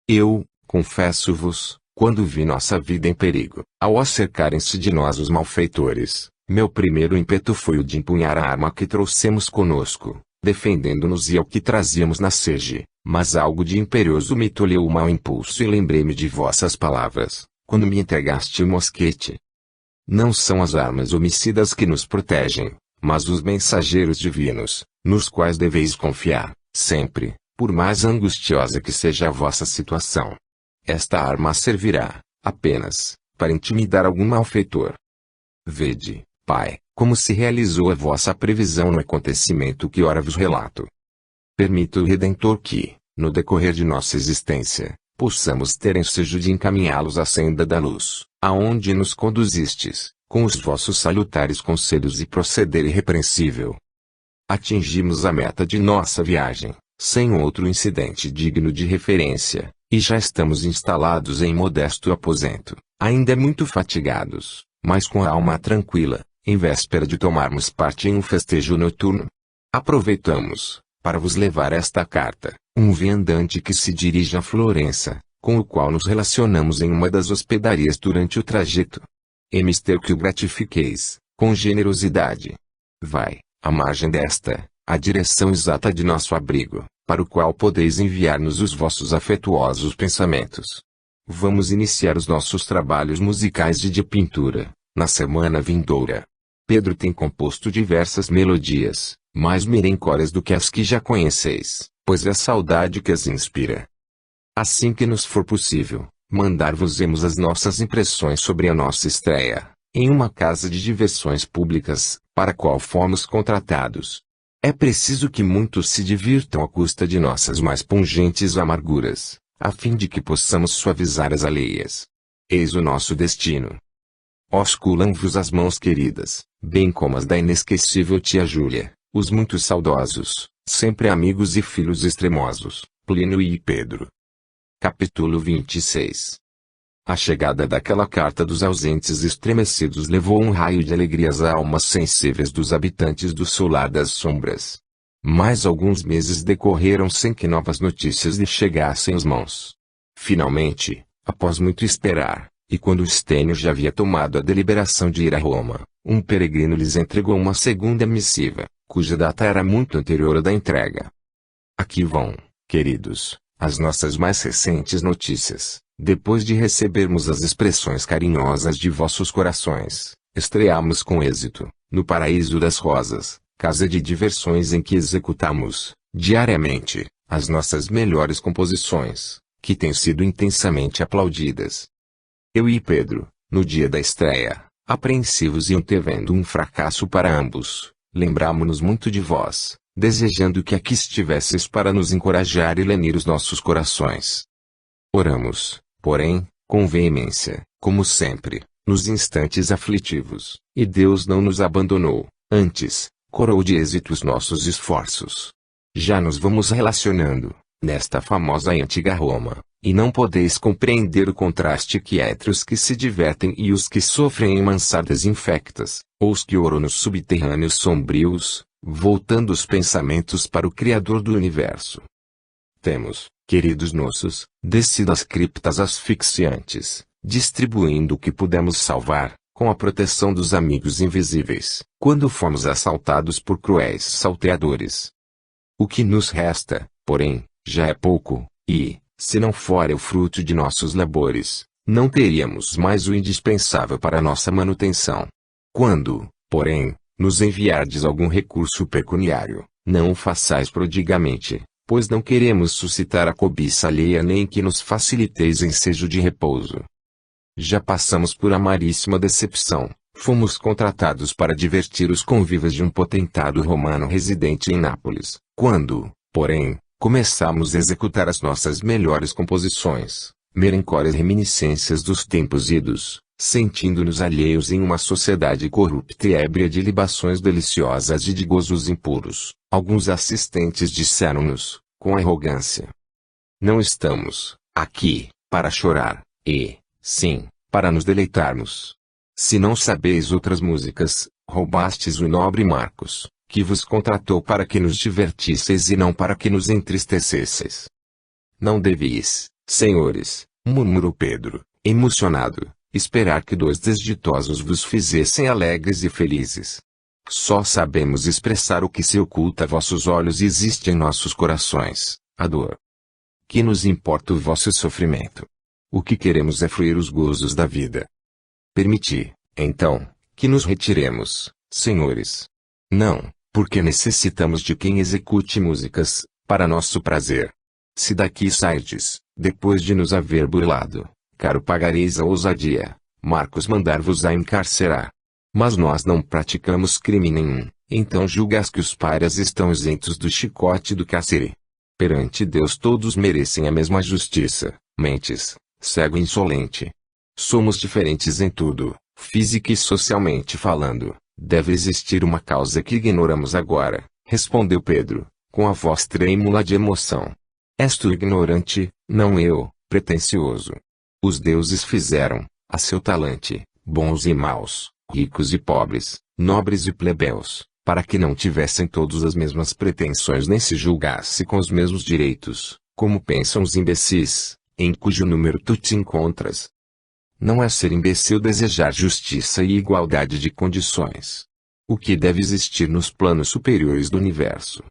Eu, confesso-vos, quando vi nossa vida em perigo, ao acercarem-se de nós os malfeitores, meu primeiro ímpeto foi o de empunhar a arma que trouxemos conosco, defendendo-nos e ao que trazíamos na sege, mas algo de imperioso me tolheu o mau impulso e lembrei-me de vossas palavras, quando me entregaste o mosquete. Não são as armas homicidas que nos protegem, mas os mensageiros divinos, nos quais deveis confiar, sempre, por mais angustiosa que seja a vossa situação. Esta arma servirá, apenas, para intimidar algum malfeitor. Vede, Pai, como se realizou a vossa previsão no acontecimento que ora vos relato. Permita o Redentor que, no decorrer de nossa existência, possamos ter ensejo de encaminhá-los à senda da luz, aonde nos conduzistes, com os vossos salutares conselhos e proceder irrepreensível. Atingimos a meta de nossa viagem, sem outro incidente digno de referência, e já estamos instalados em modesto aposento, ainda muito fatigados, mas com a alma tranquila, em véspera de tomarmos parte em um festejo noturno. Aproveitamos, para vos levar esta carta, um viandante que se dirige a Florença, com o qual nos relacionamos em uma das hospedarias durante o trajeto. É mister que o gratifiqueis, com generosidade. Vai, à margem desta, a direção exata de nosso abrigo, para o qual podeis enviar-nos os vossos afetuosos pensamentos. Vamos iniciar os nossos trabalhos musicais e de pintura, na semana vindoura. Pedro tem composto diversas melodias, mais merencórias do que as que já conheceis, pois é a saudade que as inspira. Assim que nos for possível, mandar-vos-emos as nossas impressões sobre a nossa estreia, em uma casa de diversões públicas, para a qual fomos contratados. É preciso que muitos se divirtam à custa de nossas mais pungentes amarguras, a fim de que possamos suavizar as alheias. Eis o nosso destino. Osculam-vos as mãos queridas, bem como as da inesquecível tia Júlia, os muito saudosos, sempre amigos e filhos extremosos, Plínio e Pedro. Capítulo 26. A chegada daquela carta dos ausentes estremecidos levou um raio de alegria às almas sensíveis dos habitantes do solar das sombras. Mais alguns meses decorreram sem que novas notícias lhe chegassem às mãos. Finalmente, após muito esperar, e quando Estênio já havia tomado a deliberação de ir a Roma, um peregrino lhes entregou uma segunda missiva, cuja data era muito anterior à da entrega. Aqui vão, queridos, as nossas mais recentes notícias. Depois de recebermos as expressões carinhosas de vossos corações, estreamos com êxito, no Paraíso das Rosas, casa de diversões em que executamos, diariamente, as nossas melhores composições, que têm sido intensamente aplaudidas. Eu e Pedro, no dia da estreia, apreensivos e antevendo um fracasso para ambos, lembramo-nos muito de vós, desejando que aqui estivesseis para nos encorajar e lenir os nossos corações. Oramos, porém, com veemência, como sempre, nos instantes aflitivos, e Deus não nos abandonou, Antes, coroa de êxito os nossos esforços. Já nos vamos relacionando, nesta famosa e antiga Roma, e não podeis compreender o contraste que há entre os que se divertem e os que sofrem em mansardas infectas, ou os que oram nos subterrâneos sombrios, voltando os pensamentos para o Criador do Universo. Temos, queridos nossos, descido às criptas asfixiantes, distribuindo o que pudemos salvar, com a proteção dos amigos invisíveis, quando fomos assaltados por cruéis salteadores. O que nos resta, porém, já é pouco, e, se não for o fruto de nossos labores, não teríamos mais o indispensável para nossa manutenção. Quando, porém, nos enviardes algum recurso pecuniário, não o façais prodigamente, pois não queremos suscitar a cobiça alheia nem que nos faciliteis ensejo de repouso. Já passamos por amaríssima decepção, fomos contratados para divertir os convivas de um potentado romano residente em Nápoles, quando, porém, começamos a executar as nossas melhores composições, melancólias reminiscências dos tempos idos, sentindo-nos alheios em uma sociedade corrupta e ébria de libações deliciosas e de gozos impuros, alguns assistentes disseram-nos, com arrogância: não estamos aqui para chorar, e, sim, para nos deleitarmos. Se não sabeis outras músicas, roubastes o nobre Marcos, que vos contratou para que nos divertisseis e não para que nos entristecesseis. Não deveis, senhores, murmurou Pedro, emocionado, esperar que dois desditosos vos fizessem alegres e felizes. Só sabemos expressar o que se oculta a vossos olhos e existe em nossos corações, a dor. Que nos importa o vosso sofrimento? O que queremos é fruir os gozos da vida. Permiti, então, que nos retiremos, senhores. Não, porque necessitamos de quem execute músicas, para nosso prazer. Se daqui sairdes, depois de nos haver burlado, caro pagareis a ousadia, Marcos mandar-vos-á encarcerar. Mas nós não praticamos crime nenhum, então julgas que os párias estão isentos do chicote do cárcere. Perante Deus todos merecem a mesma justiça, mentes, cego e insolente. Somos diferentes em tudo, física e socialmente falando. Deve existir uma causa que ignoramos agora, respondeu Pedro, com a voz trêmula de emoção. És tu ignorante, não eu, pretensioso. Os deuses fizeram, a seu talante, bons e maus, ricos e pobres, nobres e plebeus, para que não tivessem todos as mesmas pretensões nem se julgasse com os mesmos direitos, como pensam os imbecis, em cujo número tu te encontras. Não é ser imbecil desejar justiça e igualdade de condições. O que deve existir nos planos superiores do universo?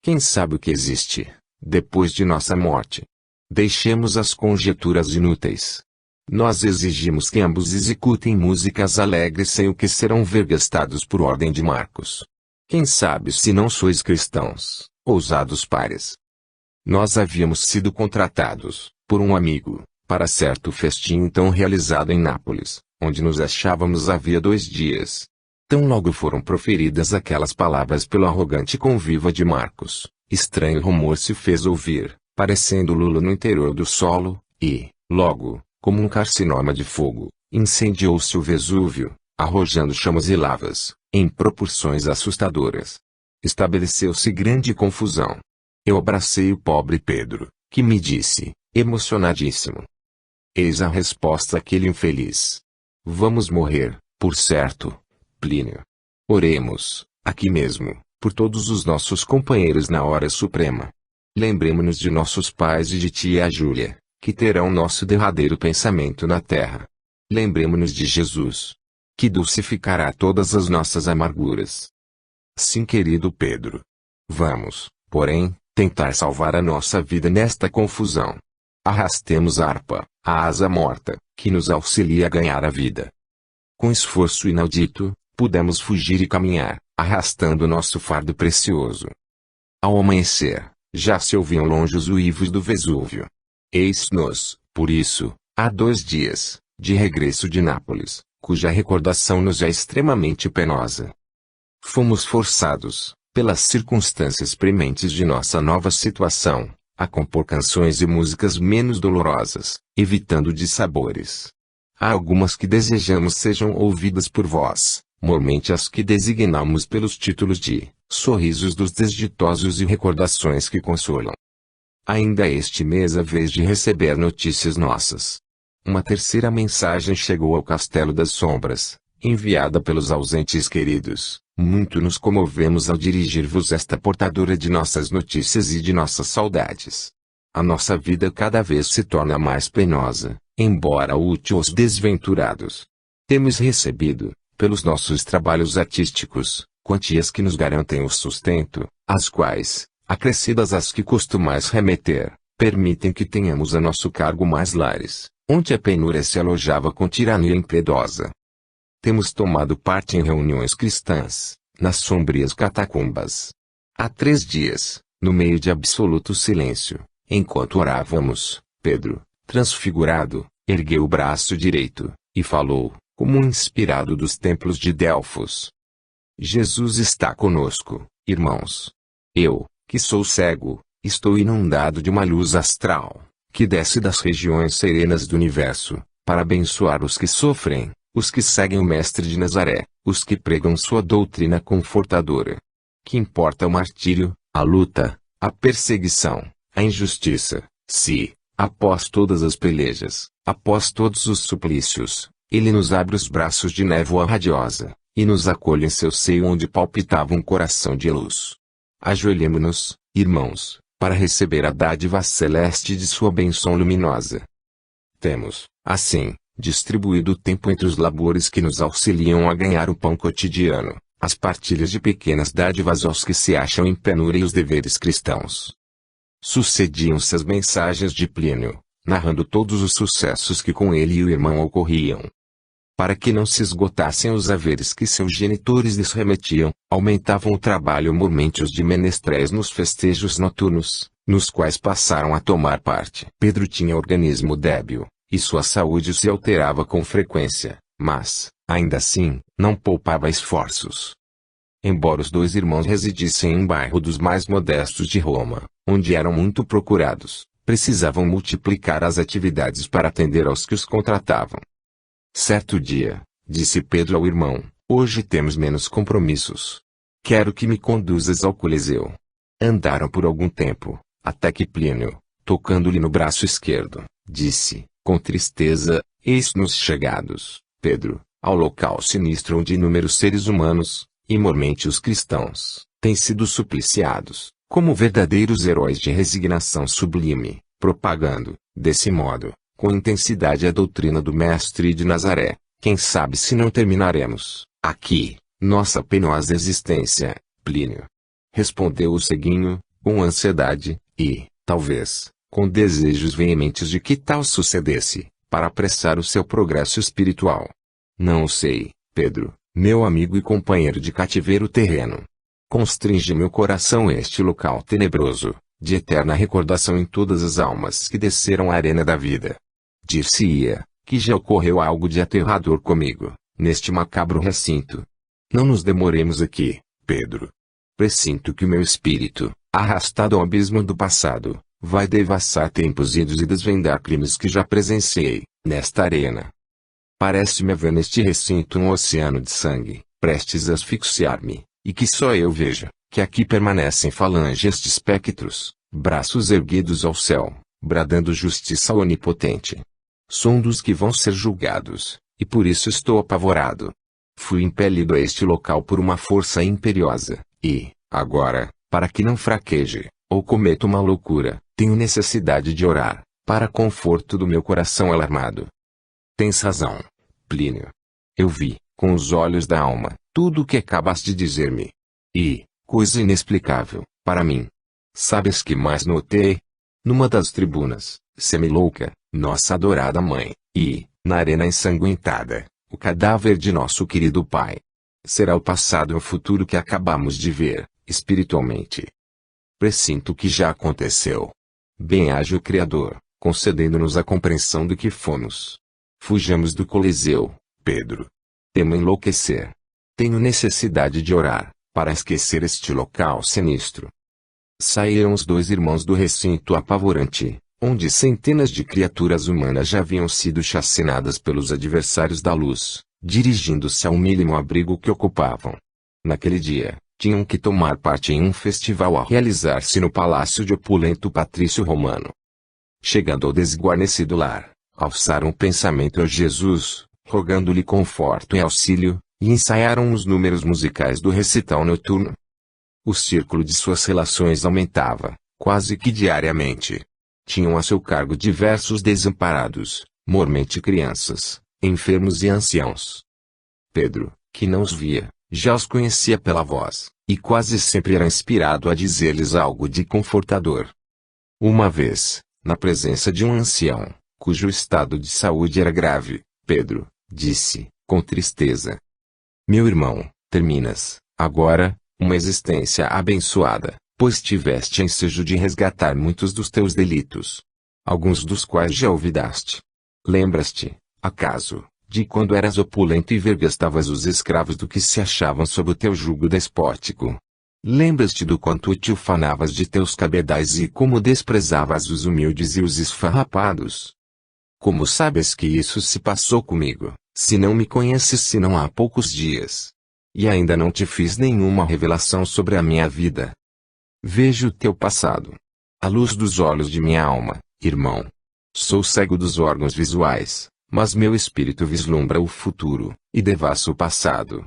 Quem sabe o que existe, depois de nossa morte? Deixemos as conjecturas inúteis. Nós exigimos que ambos executem músicas alegres sem o que serão vergastados por ordem de Marcos. Quem sabe se não sois cristãos, ousados párias? Nós havíamos sido contratados, por um amigo, para certo festim então realizado em Nápoles, onde nos achávamos havia 2 dias. Tão logo foram proferidas aquelas palavras pelo arrogante conviva de Marcos, estranho rumor se fez ouvir, parecendo lulo no interior do solo, e, logo, como um carcinoma de fogo, incendiou-se o Vesúvio, arrojando chamas e lavas, em proporções assustadoras. Estabeleceu-se grande confusão. Eu abracei o pobre Pedro, que me disse, emocionadíssimo: eis a resposta àquele infeliz. Vamos morrer, por certo, Plínio. Oremos, aqui mesmo, por todos os nossos companheiros na hora suprema. Lembremo-nos de nossos pais e de tia Júlia, que terão nosso derradeiro pensamento na terra. Lembremo-nos de Jesus, que dulcificará todas as nossas amarguras. Sim, querido Pedro. Vamos, porém, tentar salvar a nossa vida nesta confusão. Arrastemos a harpa, a asa morta, que nos auxilia a ganhar a vida. Com esforço inaudito, pudemos fugir e caminhar, arrastando nosso fardo precioso. Ao amanhecer, já se ouviam longe os uivos do Vesúvio. Eis-nos, por isso, há 2 dias, de regresso de Nápoles, cuja recordação nos é extremamente penosa. Fomos forçados, pelas circunstâncias prementes de nossa nova situação, a compor canções e músicas menos dolorosas, evitando dissabores. Há algumas que desejamos sejam ouvidas por vós, mormente as que designamos pelos títulos de sorrisos dos desditosos e recordações que consolam. Ainda este mês a vez de receber notícias nossas. Uma terceira mensagem chegou ao Castelo das Sombras, enviada pelos ausentes queridos. Muito nos comovemos ao dirigir-vos esta portadora de nossas notícias e de nossas saudades. A nossa vida cada vez se torna mais penosa, embora útil aos desventurados. Temos recebido, pelos nossos trabalhos artísticos, quantias que nos garantem o sustento, as quais, acrescidas às que costumais remeter, permitem que tenhamos a nosso cargo mais lares, onde a penúria se alojava com tirania impiedosa. Temos tomado parte em reuniões cristãs, nas sombrias catacumbas. Há 3 dias, no meio de absoluto silêncio, enquanto orávamos, Pedro, transfigurado, ergueu o braço direito, e falou, como um inspirado dos templos de Delfos. Jesus está conosco, irmãos. Eu, que sou cego, estou inundado de uma luz astral, que desce das regiões serenas do universo, para abençoar os que sofrem, os que seguem o Mestre de Nazaré, os que pregam sua doutrina confortadora. Que importa o martírio, a luta, a perseguição, a injustiça, se, após todas as pelejas, após todos os suplícios, ele nos abre os braços de névoa radiosa, e nos acolhe em seu seio onde palpitava um coração de luz. Ajoelhemo-nos, irmãos, para receber a dádiva celeste de sua bênção luminosa. Temos, assim, distribuído o tempo entre os labores que nos auxiliam a ganhar o pão cotidiano, as partilhas de pequenas dádivas aos que se acham em penúria e os deveres cristãos. Sucediam-se as mensagens de Plínio, narrando todos os sucessos que com ele e o irmão ocorriam. Para que não se esgotassem os haveres que seus genitores lhes remetiam, aumentavam o trabalho mormente os de menestréis nos festejos noturnos, nos quais passaram a tomar parte. Pedro tinha organismo débil, e sua saúde se alterava com frequência, mas, ainda assim, não poupava esforços. Embora os 2 irmãos residissem em um bairro dos mais modestos de Roma, onde eram muito procurados, precisavam multiplicar as atividades para atender aos que os contratavam. Certo dia, disse Pedro ao irmão, hoje temos menos compromissos. Quero que me conduzas ao Coliseu. Andaram por algum tempo, até que Plínio, tocando-lhe no braço esquerdo, disse, com tristeza, eis-nos chegados, Pedro, ao local sinistro onde inúmeros seres humanos, e mormente os cristãos, têm sido supliciados, como verdadeiros heróis de resignação sublime, propagando, desse modo, com intensidade a doutrina do Mestre de Nazaré. Quem sabe se não terminaremos, aqui, nossa penosa existência, Plínio. Respondeu o ceguinho, com ansiedade, e, talvez, com desejos veementes de que tal sucedesse, para apressar o seu progresso espiritual. Não o sei, Pedro, meu amigo e companheiro de cativeiro terreno. Constringe meu coração este local tenebroso, de eterna recordação em todas as almas que desceram a arena da vida. Dir-se-ia, que já ocorreu algo de aterrador comigo, neste macabro recinto. Não nos demoremos aqui, Pedro. Presinto que o meu espírito, arrastado ao abismo do passado, vai devassar tempos idos e desvendar crimes que já presenciei, nesta arena. Parece-me haver neste recinto um oceano de sangue, prestes a asfixiar-me, e que só eu veja, que aqui permanecem falanges de espectros, braços erguidos ao céu, bradando justiça ao onipotente. Sou dos que vão ser julgados, e por isso estou apavorado. Fui impelido a este local por uma força imperiosa, e, agora, para que não fraqueje, ou cometa uma loucura, tenho necessidade de orar, para conforto do meu coração alarmado. Tens razão, Plínio. Eu vi, com os olhos da alma, tudo o que acabas de dizer-me. E, coisa inexplicável, para mim. Sabes que mais notei? Numa das tribunas, semilouca, nossa adorada mãe, e, na arena ensanguentada, o cadáver de nosso querido pai. Será o passado e o futuro que acabamos de ver, espiritualmente. Presinto que já aconteceu. Bem-haja o Criador, concedendo-nos a compreensão do que fomos. Fujamos do Coliseu, Pedro. Temo enlouquecer. Tenho necessidade de orar, para esquecer este local sinistro. Saíram os 2 irmãos do recinto apavorante, onde centenas de criaturas humanas já haviam sido chacinadas pelos adversários da luz, dirigindo-se ao mínimo abrigo que ocupavam. Naquele dia, tinham que tomar parte em um festival a realizar-se no palácio de opulento patrício romano. Chegando ao desguarnecido lar, alçaram o pensamento a Jesus, rogando-lhe conforto e auxílio, e ensaiaram os números musicais do recital noturno. O círculo de suas relações aumentava, quase que diariamente. Tinham a seu cargo diversos desamparados, mormente crianças, enfermos e anciãos. Pedro, que não os via, já os conhecia pela voz, e quase sempre era inspirado a dizer-lhes algo de confortador. Uma vez, na presença de um ancião, cujo estado de saúde era grave, Pedro disse, com tristeza: Meu irmão, terminas, agora, uma existência abençoada, pois tiveste ensejo de resgatar muitos dos teus delitos, alguns dos quais já olvidaste. Lembras-te, acaso, de quando eras opulento e vergastavas os escravos do que se achavam sob o teu jugo despótico? Lembras-te do quanto te ufanavas de teus cabedais e como desprezavas os humildes e os esfarrapados? Como sabes que isso se passou comigo, se não me conheces senão há poucos dias? E ainda não te fiz nenhuma revelação sobre a minha vida. Vejo o teu passado à luz dos olhos de minha alma, irmão. Sou cego dos órgãos visuais, mas meu espírito vislumbra o futuro, e devasso o passado.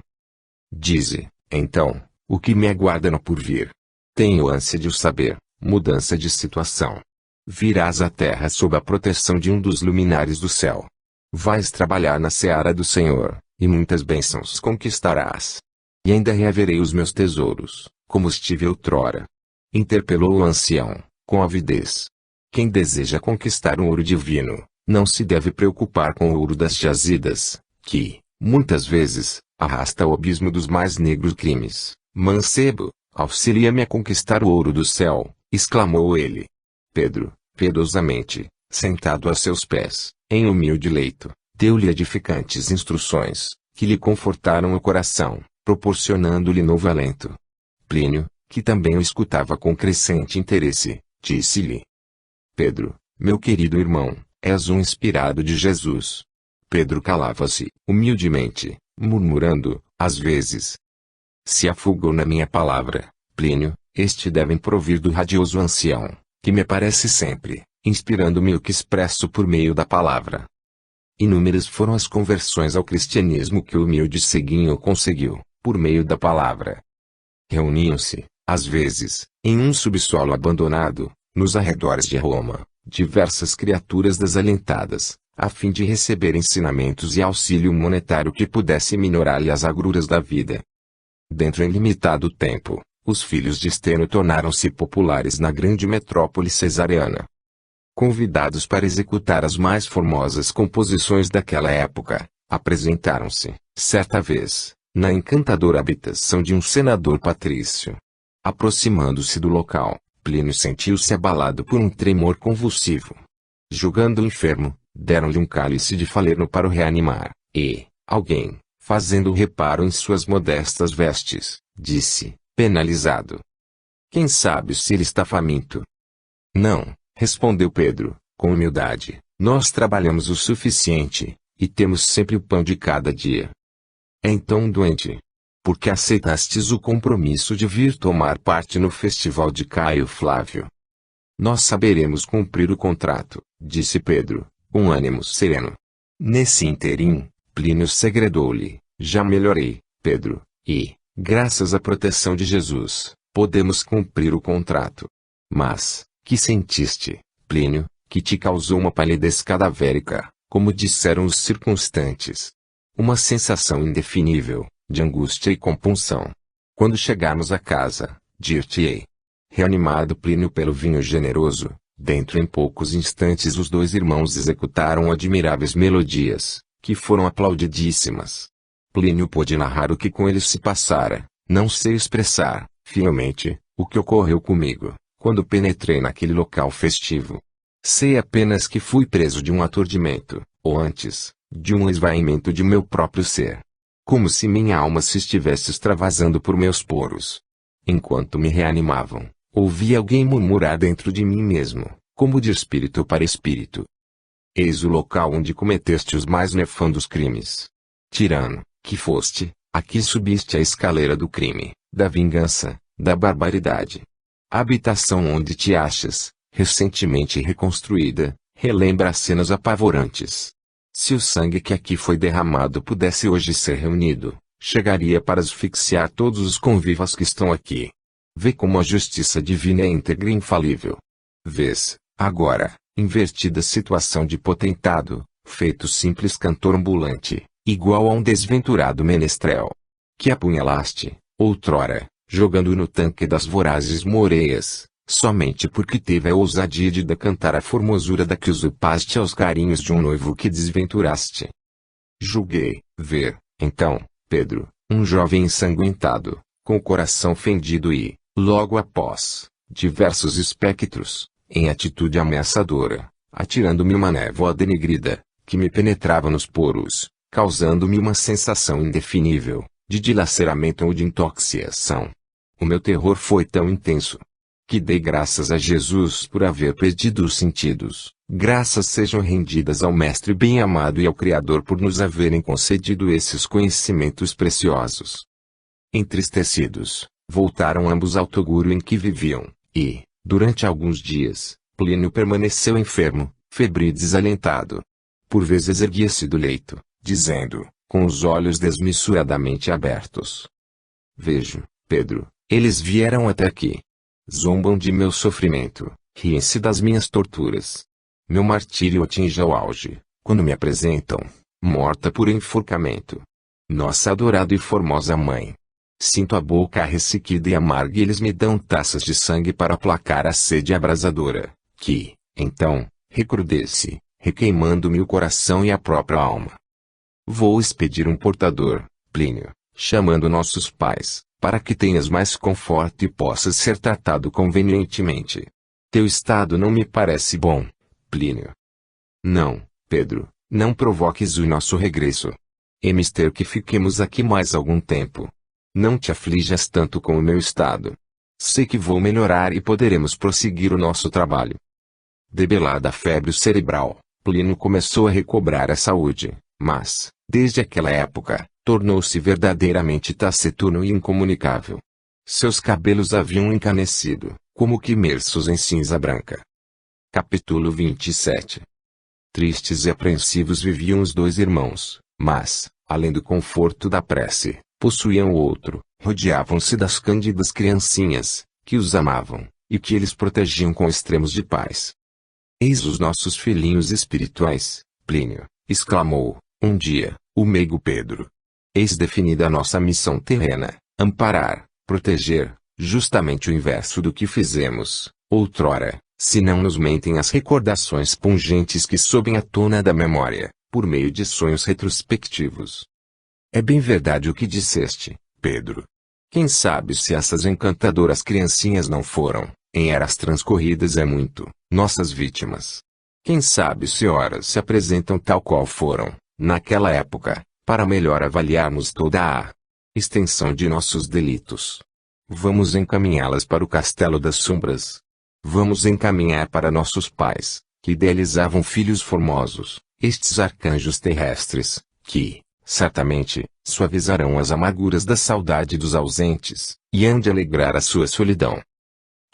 Dize, então, o que me aguarda no porvir. Tenho ânsia de o saber, mudança de situação. Virás à terra sob a proteção de um dos luminares do céu. Vais trabalhar na seara do Senhor, e muitas bênçãos conquistarás. E ainda reaverei os meus tesouros, como estive outrora. Interpelou o ancião, com avidez. Quem deseja conquistar um ouro divino, não se deve preocupar com o ouro das jazidas, que, muitas vezes, arrasta ao abismo dos mais negros crimes. Mancebo, auxilia-me a conquistar o ouro do céu, exclamou ele. Pedro, piedosamente, sentado a seus pés, em humilde leito, deu-lhe edificantes instruções, que lhe confortaram o coração, proporcionando-lhe novo alento. Plínio, que também o escutava com crescente interesse, disse-lhe: Pedro, meu querido irmão, és um inspirado de Jesus. Pedro calava-se, humildemente, murmurando, às vezes: Se afugou na minha palavra, Plínio, este devem provir do radioso ancião, que me aparece sempre, inspirando-me o que expresso por meio da palavra. Inúmeras foram as conversões ao cristianismo que o humilde ceguinho conseguiu, por meio da palavra. Reuniam-se, às vezes, em um subsolo abandonado, nos arredores de Roma, diversas criaturas desalentadas, a fim de receber ensinamentos e auxílio monetário que pudesse minorar-lhe as agruras da vida. Dentro em limitado tempo, os filhos de Esteno tornaram-se populares na grande metrópole cesareana. Convidados para executar as mais formosas composições daquela época, apresentaram-se, certa vez, na encantadora habitação de um senador patrício. Aproximando-se do local, Plínio sentiu-se abalado por um tremor convulsivo. Julgando-o enfermo, deram-lhe um cálice de faleno para o reanimar, e, alguém, fazendo reparo em suas modestas vestes, disse, penalizado: Quem sabe se ele está faminto? Não, respondeu Pedro, com humildade, nós trabalhamos o suficiente, e temos sempre o pão de cada dia. É então doente. Por que aceitastes o compromisso de vir tomar parte no festival de Caio Flávio? Nós saberemos cumprir o contrato, disse Pedro, com ânimo sereno. Nesse interim, Plínio segredou-lhe: Já melhorei, Pedro, e, graças à proteção de Jesus, podemos cumprir o contrato. Mas, que sentiste, Plínio, que te causou uma palidez cadavérica, como disseram os circunstantes? Uma sensação indefinível, de angústia e compunção. Quando chegarmos a casa, dir-te-ei. Reanimado Plínio pelo vinho generoso, dentro em poucos instantes os dois irmãos executaram admiráveis melodias, que foram aplaudidíssimas. Plínio pôde narrar o que com eles se passara. Não sei expressar, fielmente, o que ocorreu comigo, quando penetrei naquele local festivo. Sei apenas que fui preso de um aturdimento, ou antes, de um esvaimento de meu próprio ser. Como se minha alma se estivesse extravasando por meus poros. Enquanto me reanimavam, ouvi alguém murmurar dentro de mim mesmo, como de espírito para espírito: Eis o local onde cometeste os mais nefandos crimes. tirano, que foste, aqui subiste a escaleira do crime, da vingança, da barbaridade. A habitação onde te achas, recentemente reconstruída, relembra cenas apavorantes. Se o sangue que aqui foi derramado pudesse hoje ser reunido, chegaria para asfixiar todos os convivas que estão aqui. Vê como a justiça divina é íntegra e infalível. Vês, agora, invertida situação de potentado, feito simples cantor ambulante, igual a um desventurado menestrel. Que apunhalaste, outrora, jogando no tanque das vorazes moreias, somente porque teve a ousadia de decantar a formosura da que usurpaste aos carinhos de um noivo que desventuraste. Julguei ver, então, Pedro, um jovem ensanguentado, com o coração fendido e, logo após, diversos espectros, em atitude ameaçadora, atirando-me uma névoa denegrida, que me penetrava nos poros, causando-me uma sensação indefinível, de dilaceramento ou de intoxicação. O meu terror foi tão intenso, que dei graças a Jesus por haver perdido os sentidos. Graças sejam rendidas ao Mestre bem-amado e ao Criador por nos haverem concedido esses conhecimentos preciosos. Entristecidos, voltaram ambos ao toguro em que viviam, e, durante alguns dias, Plínio permaneceu enfermo, febril e desalentado. Por vezes erguia-se do leito, dizendo, com os olhos desmesuradamente abertos: Vejo, Pedro, eles vieram até aqui. Zombam de meu sofrimento, riem-se das minhas torturas. Meu martírio atinge ao auge, quando me apresentam, morta por enforcamento. Nossa adorada e formosa mãe. Sinto a boca ressequida e amarga e eles me dão taças de sangue para aplacar a sede abrasadora, que, então, recrudesce, requeimando-me o coração e a própria alma. Vou expedir um portador, Plínio, chamando nossos pais, para que tenhas mais conforto e possas ser tratado convenientemente. Teu estado não me parece bom, Plínio. Não, Pedro, não provoques o nosso regresso. É mister que fiquemos aqui mais algum tempo. Não te aflijas tanto com o meu estado. Sei que vou melhorar e poderemos prosseguir o nosso trabalho. Debelada a febre cerebral, Plínio começou a recobrar a saúde, mas, desde aquela época, tornou-se verdadeiramente taciturno e incomunicável. Seus cabelos haviam encanecido, como que imersos em cinza branca. Capítulo 27. Tristes e apreensivos viviam os dois irmãos, mas, além do conforto da prece, possuíam outro, rodeavam-se das cândidas criancinhas, que os amavam, e que eles protegiam com extremos de paz. Eis os nossos filhinhos espirituais, Plínio, exclamou, um dia, o meigo Pedro. Eis definida a nossa missão terrena, amparar, proteger, justamente o inverso do que fizemos, outrora, se não nos mentem as recordações pungentes que sobem à tona da memória, por meio de sonhos retrospectivos. É bem verdade o que disseste, Pedro. Quem sabe se essas encantadoras criancinhas não foram, em eras transcorridas é muito, nossas vítimas. Quem sabe se horas se apresentam tal qual foram, naquela época, para melhor avaliarmos toda a extensão de nossos delitos. Vamos encaminhá-las para o Castelo das Sombras. Vamos encaminhar para nossos pais, que idealizavam filhos formosos, estes arcanjos terrestres, que, certamente, suavizarão as amarguras da saudade dos ausentes, e hão de alegrar a sua solidão.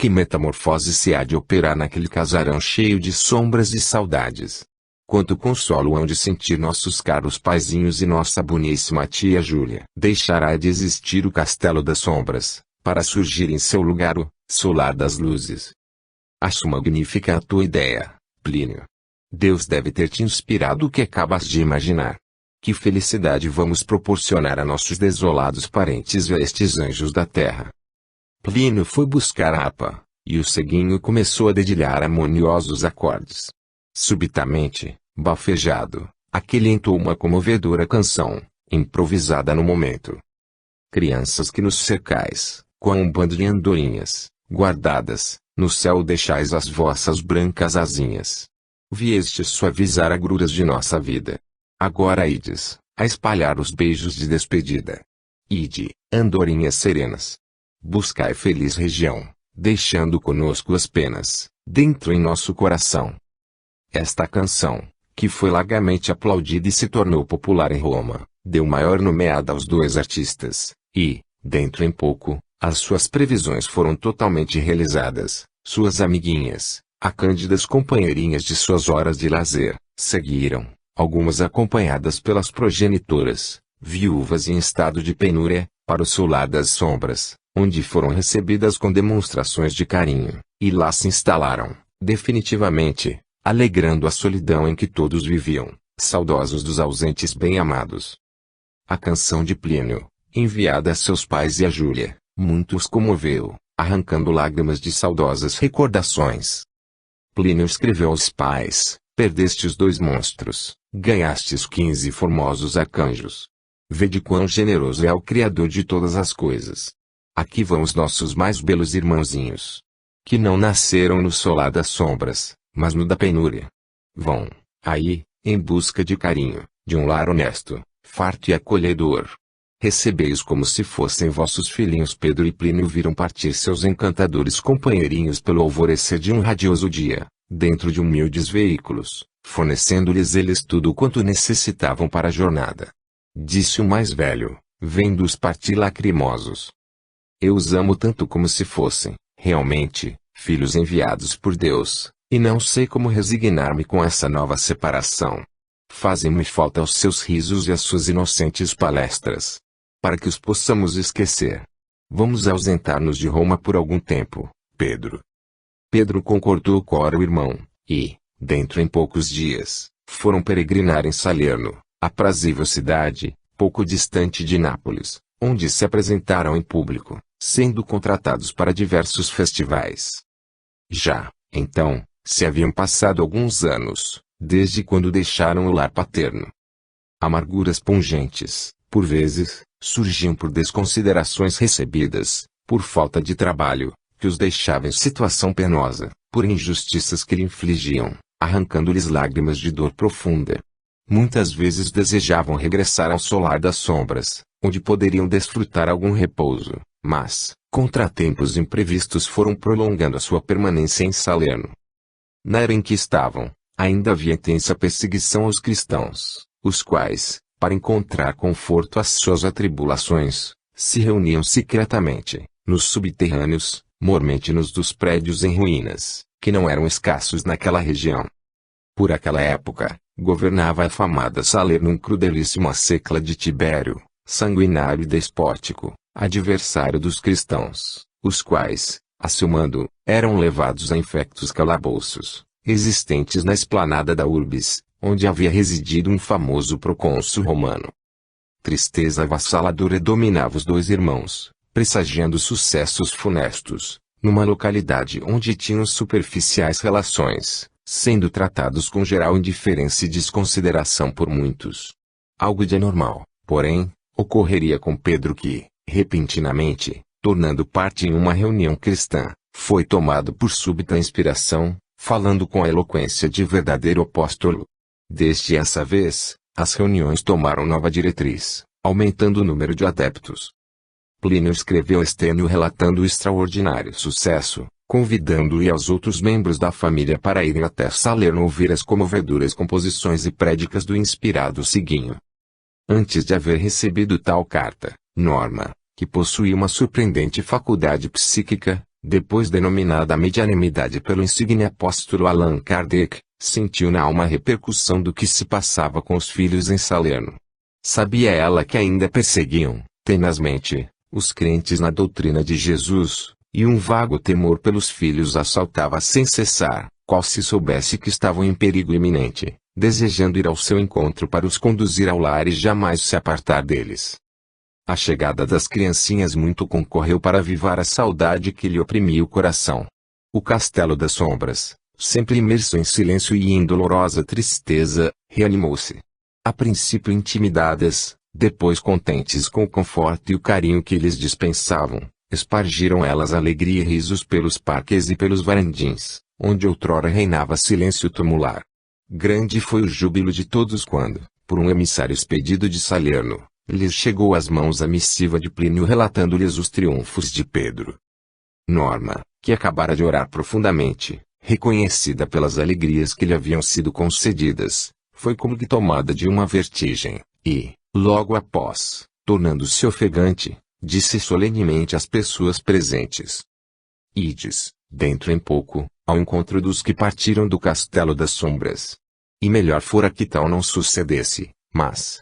Que metamorfose se há de operar naquele casarão cheio de sombras e saudades! Quanto consolo hão de sentir nossos caros paizinhos e nossa boníssima tia Júlia! Deixará de existir o Castelo das Sombras, para surgir em seu lugar o Solar das Luzes. Acho magnífica a tua ideia, Plínio. Deus deve ter te inspirado o que acabas de imaginar. Que felicidade vamos proporcionar a nossos desolados parentes e a estes anjos da terra. Plínio foi buscar a harpa, e o ceguinho começou a dedilhar harmoniosos acordes. Subitamente, bafejado, aquele entoou uma comovedora canção, improvisada no momento. Crianças que nos cercais, com um bando de andorinhas, guardadas, no céu deixais as vossas brancas asinhas. Viestes suavizar agruras de nossa vida. Agora ides, a espalhar os beijos de despedida. Ide, andorinhas serenas. Buscai feliz região, deixando conosco as penas, dentro em nosso coração. Esta canção, que foi largamente aplaudida e se tornou popular em Roma, deu maior nomeada aos dois artistas, e, dentro em pouco, as suas previsões foram totalmente realizadas. Suas amiguinhas, a cândidas companheirinhas de suas horas de lazer, seguiram, algumas acompanhadas pelas progenitoras, viúvas em estado de penúria, para o solar das sombras, onde foram recebidas com demonstrações de carinho, e lá se instalaram, definitivamente, alegrando a solidão em que todos viviam, saudosos dos ausentes bem-amados. A canção de Plínio, enviada a seus pais e a Júlia, muito os comoveu, arrancando lágrimas de saudosas recordações. Plínio escreveu aos pais: perdeste os 2 monstros, ganhastes 15 formosos arcanjos. Vede quão generoso é o Criador de todas as coisas. Aqui vão os nossos mais belos irmãozinhos, que não nasceram no solar das sombras, mas no da penúria. Vão, aí, em busca de carinho, de um lar honesto, farto e acolhedor. Recebei-os como se fossem vossos filhinhos. Pedro e Plínio viram partir seus encantadores companheirinhos pelo alvorecer de um radioso dia, dentro de humildes veículos, fornecendo-lhes eles tudo quanto necessitavam para a jornada. Disse o mais velho, vendo-os partir lacrimosos: eu os amo tanto como se fossem, realmente, filhos enviados por Deus, e não sei como resignar-me com essa nova separação. Fazem-me falta os seus risos e as suas inocentes palestras, para que os possamos esquecer. Vamos ausentar-nos de Roma por algum tempo, Pedro. Pedro concordou com o irmão, e, dentro em poucos dias, foram peregrinar em Salerno, aprazível cidade, pouco distante de Nápoles, onde se apresentaram em público, sendo contratados para diversos festivais. Já, então, se haviam passado alguns anos, desde quando deixaram o lar paterno. Amarguras pungentes, por vezes, surgiam por desconsiderações recebidas, por falta de trabalho, que os deixava em situação penosa, por injustiças que lhe infligiam, arrancando-lhes lágrimas de dor profunda. Muitas vezes desejavam regressar ao solar das sombras, onde poderiam desfrutar algum repouso, mas, contratempos imprevistos foram prolongando a sua permanência em Salerno. Na era em que estavam, ainda havia intensa perseguição aos cristãos, os quais, para encontrar conforto às suas atribulações, se reuniam secretamente, nos subterrâneos, mormente-nos dos prédios em ruínas, que não eram escassos naquela região. Por aquela época, governava a afamada Salerno um crudelíssimo Acécla de Tibério, sanguinário e despótico, adversário dos cristãos, os quais, a seu mando, eram levados a infectos calabouços, existentes na esplanada da Urbis, onde havia residido um famoso procônsul romano. Tristeza avassaladora dominava os 2 irmãos, pressagiando sucessos funestos, numa localidade onde tinham superficiais relações, sendo tratados com geral indiferença e desconsideração por muitos. Algo de anormal, porém, ocorreria com Pedro que, repentinamente, tornando parte em uma reunião cristã, foi tomado por súbita inspiração, falando com a eloquência de verdadeiro apóstolo. Desde essa vez, as reuniões tomaram nova diretriz, aumentando o número de adeptos. Plínio escreveu Estênio relatando o extraordinário sucesso, convidando-o e aos outros membros da família para irem até Salerno ouvir as comovedoras composições e prédicas do inspirado Siguinho. Antes de haver recebido tal carta, Norma, que possuía uma surpreendente faculdade psíquica, depois denominada medianimidade pelo insigne apóstolo Allan Kardec, sentiu na alma a repercussão do que se passava com os filhos em Salerno. Sabia ela que ainda perseguiam, tenazmente, os crentes na doutrina de Jesus, e um vago temor pelos filhos assaltava sem cessar, qual se soubesse que estavam em perigo iminente, desejando ir ao seu encontro para os conduzir ao lar e jamais se apartar deles. A chegada das criancinhas muito concorreu para avivar a saudade que lhe oprimia o coração. O Castelo das Sombras, sempre imerso em silêncio e em dolorosa tristeza, reanimou-se. A princípio intimidadas, depois contentes com o conforto e o carinho que lhes dispensavam, espargiram elas alegria e risos pelos parques e pelos varandins, onde outrora reinava silêncio tumular. Grande foi o júbilo de todos quando, por um emissário expedido de Salerno, lhes chegou às mãos a missiva de Plínio relatando-lhes os triunfos de Pedro. Norma, que acabara de orar profundamente, reconhecida pelas alegrias que lhe haviam sido concedidas, foi como que tomada de uma vertigem, e, Logo após, tornando-se ofegante, disse solenemente às pessoas presentes: Ides, dentro em pouco, ao encontro dos que partiram do castelo das sombras. E melhor fora que tal não sucedesse, mas,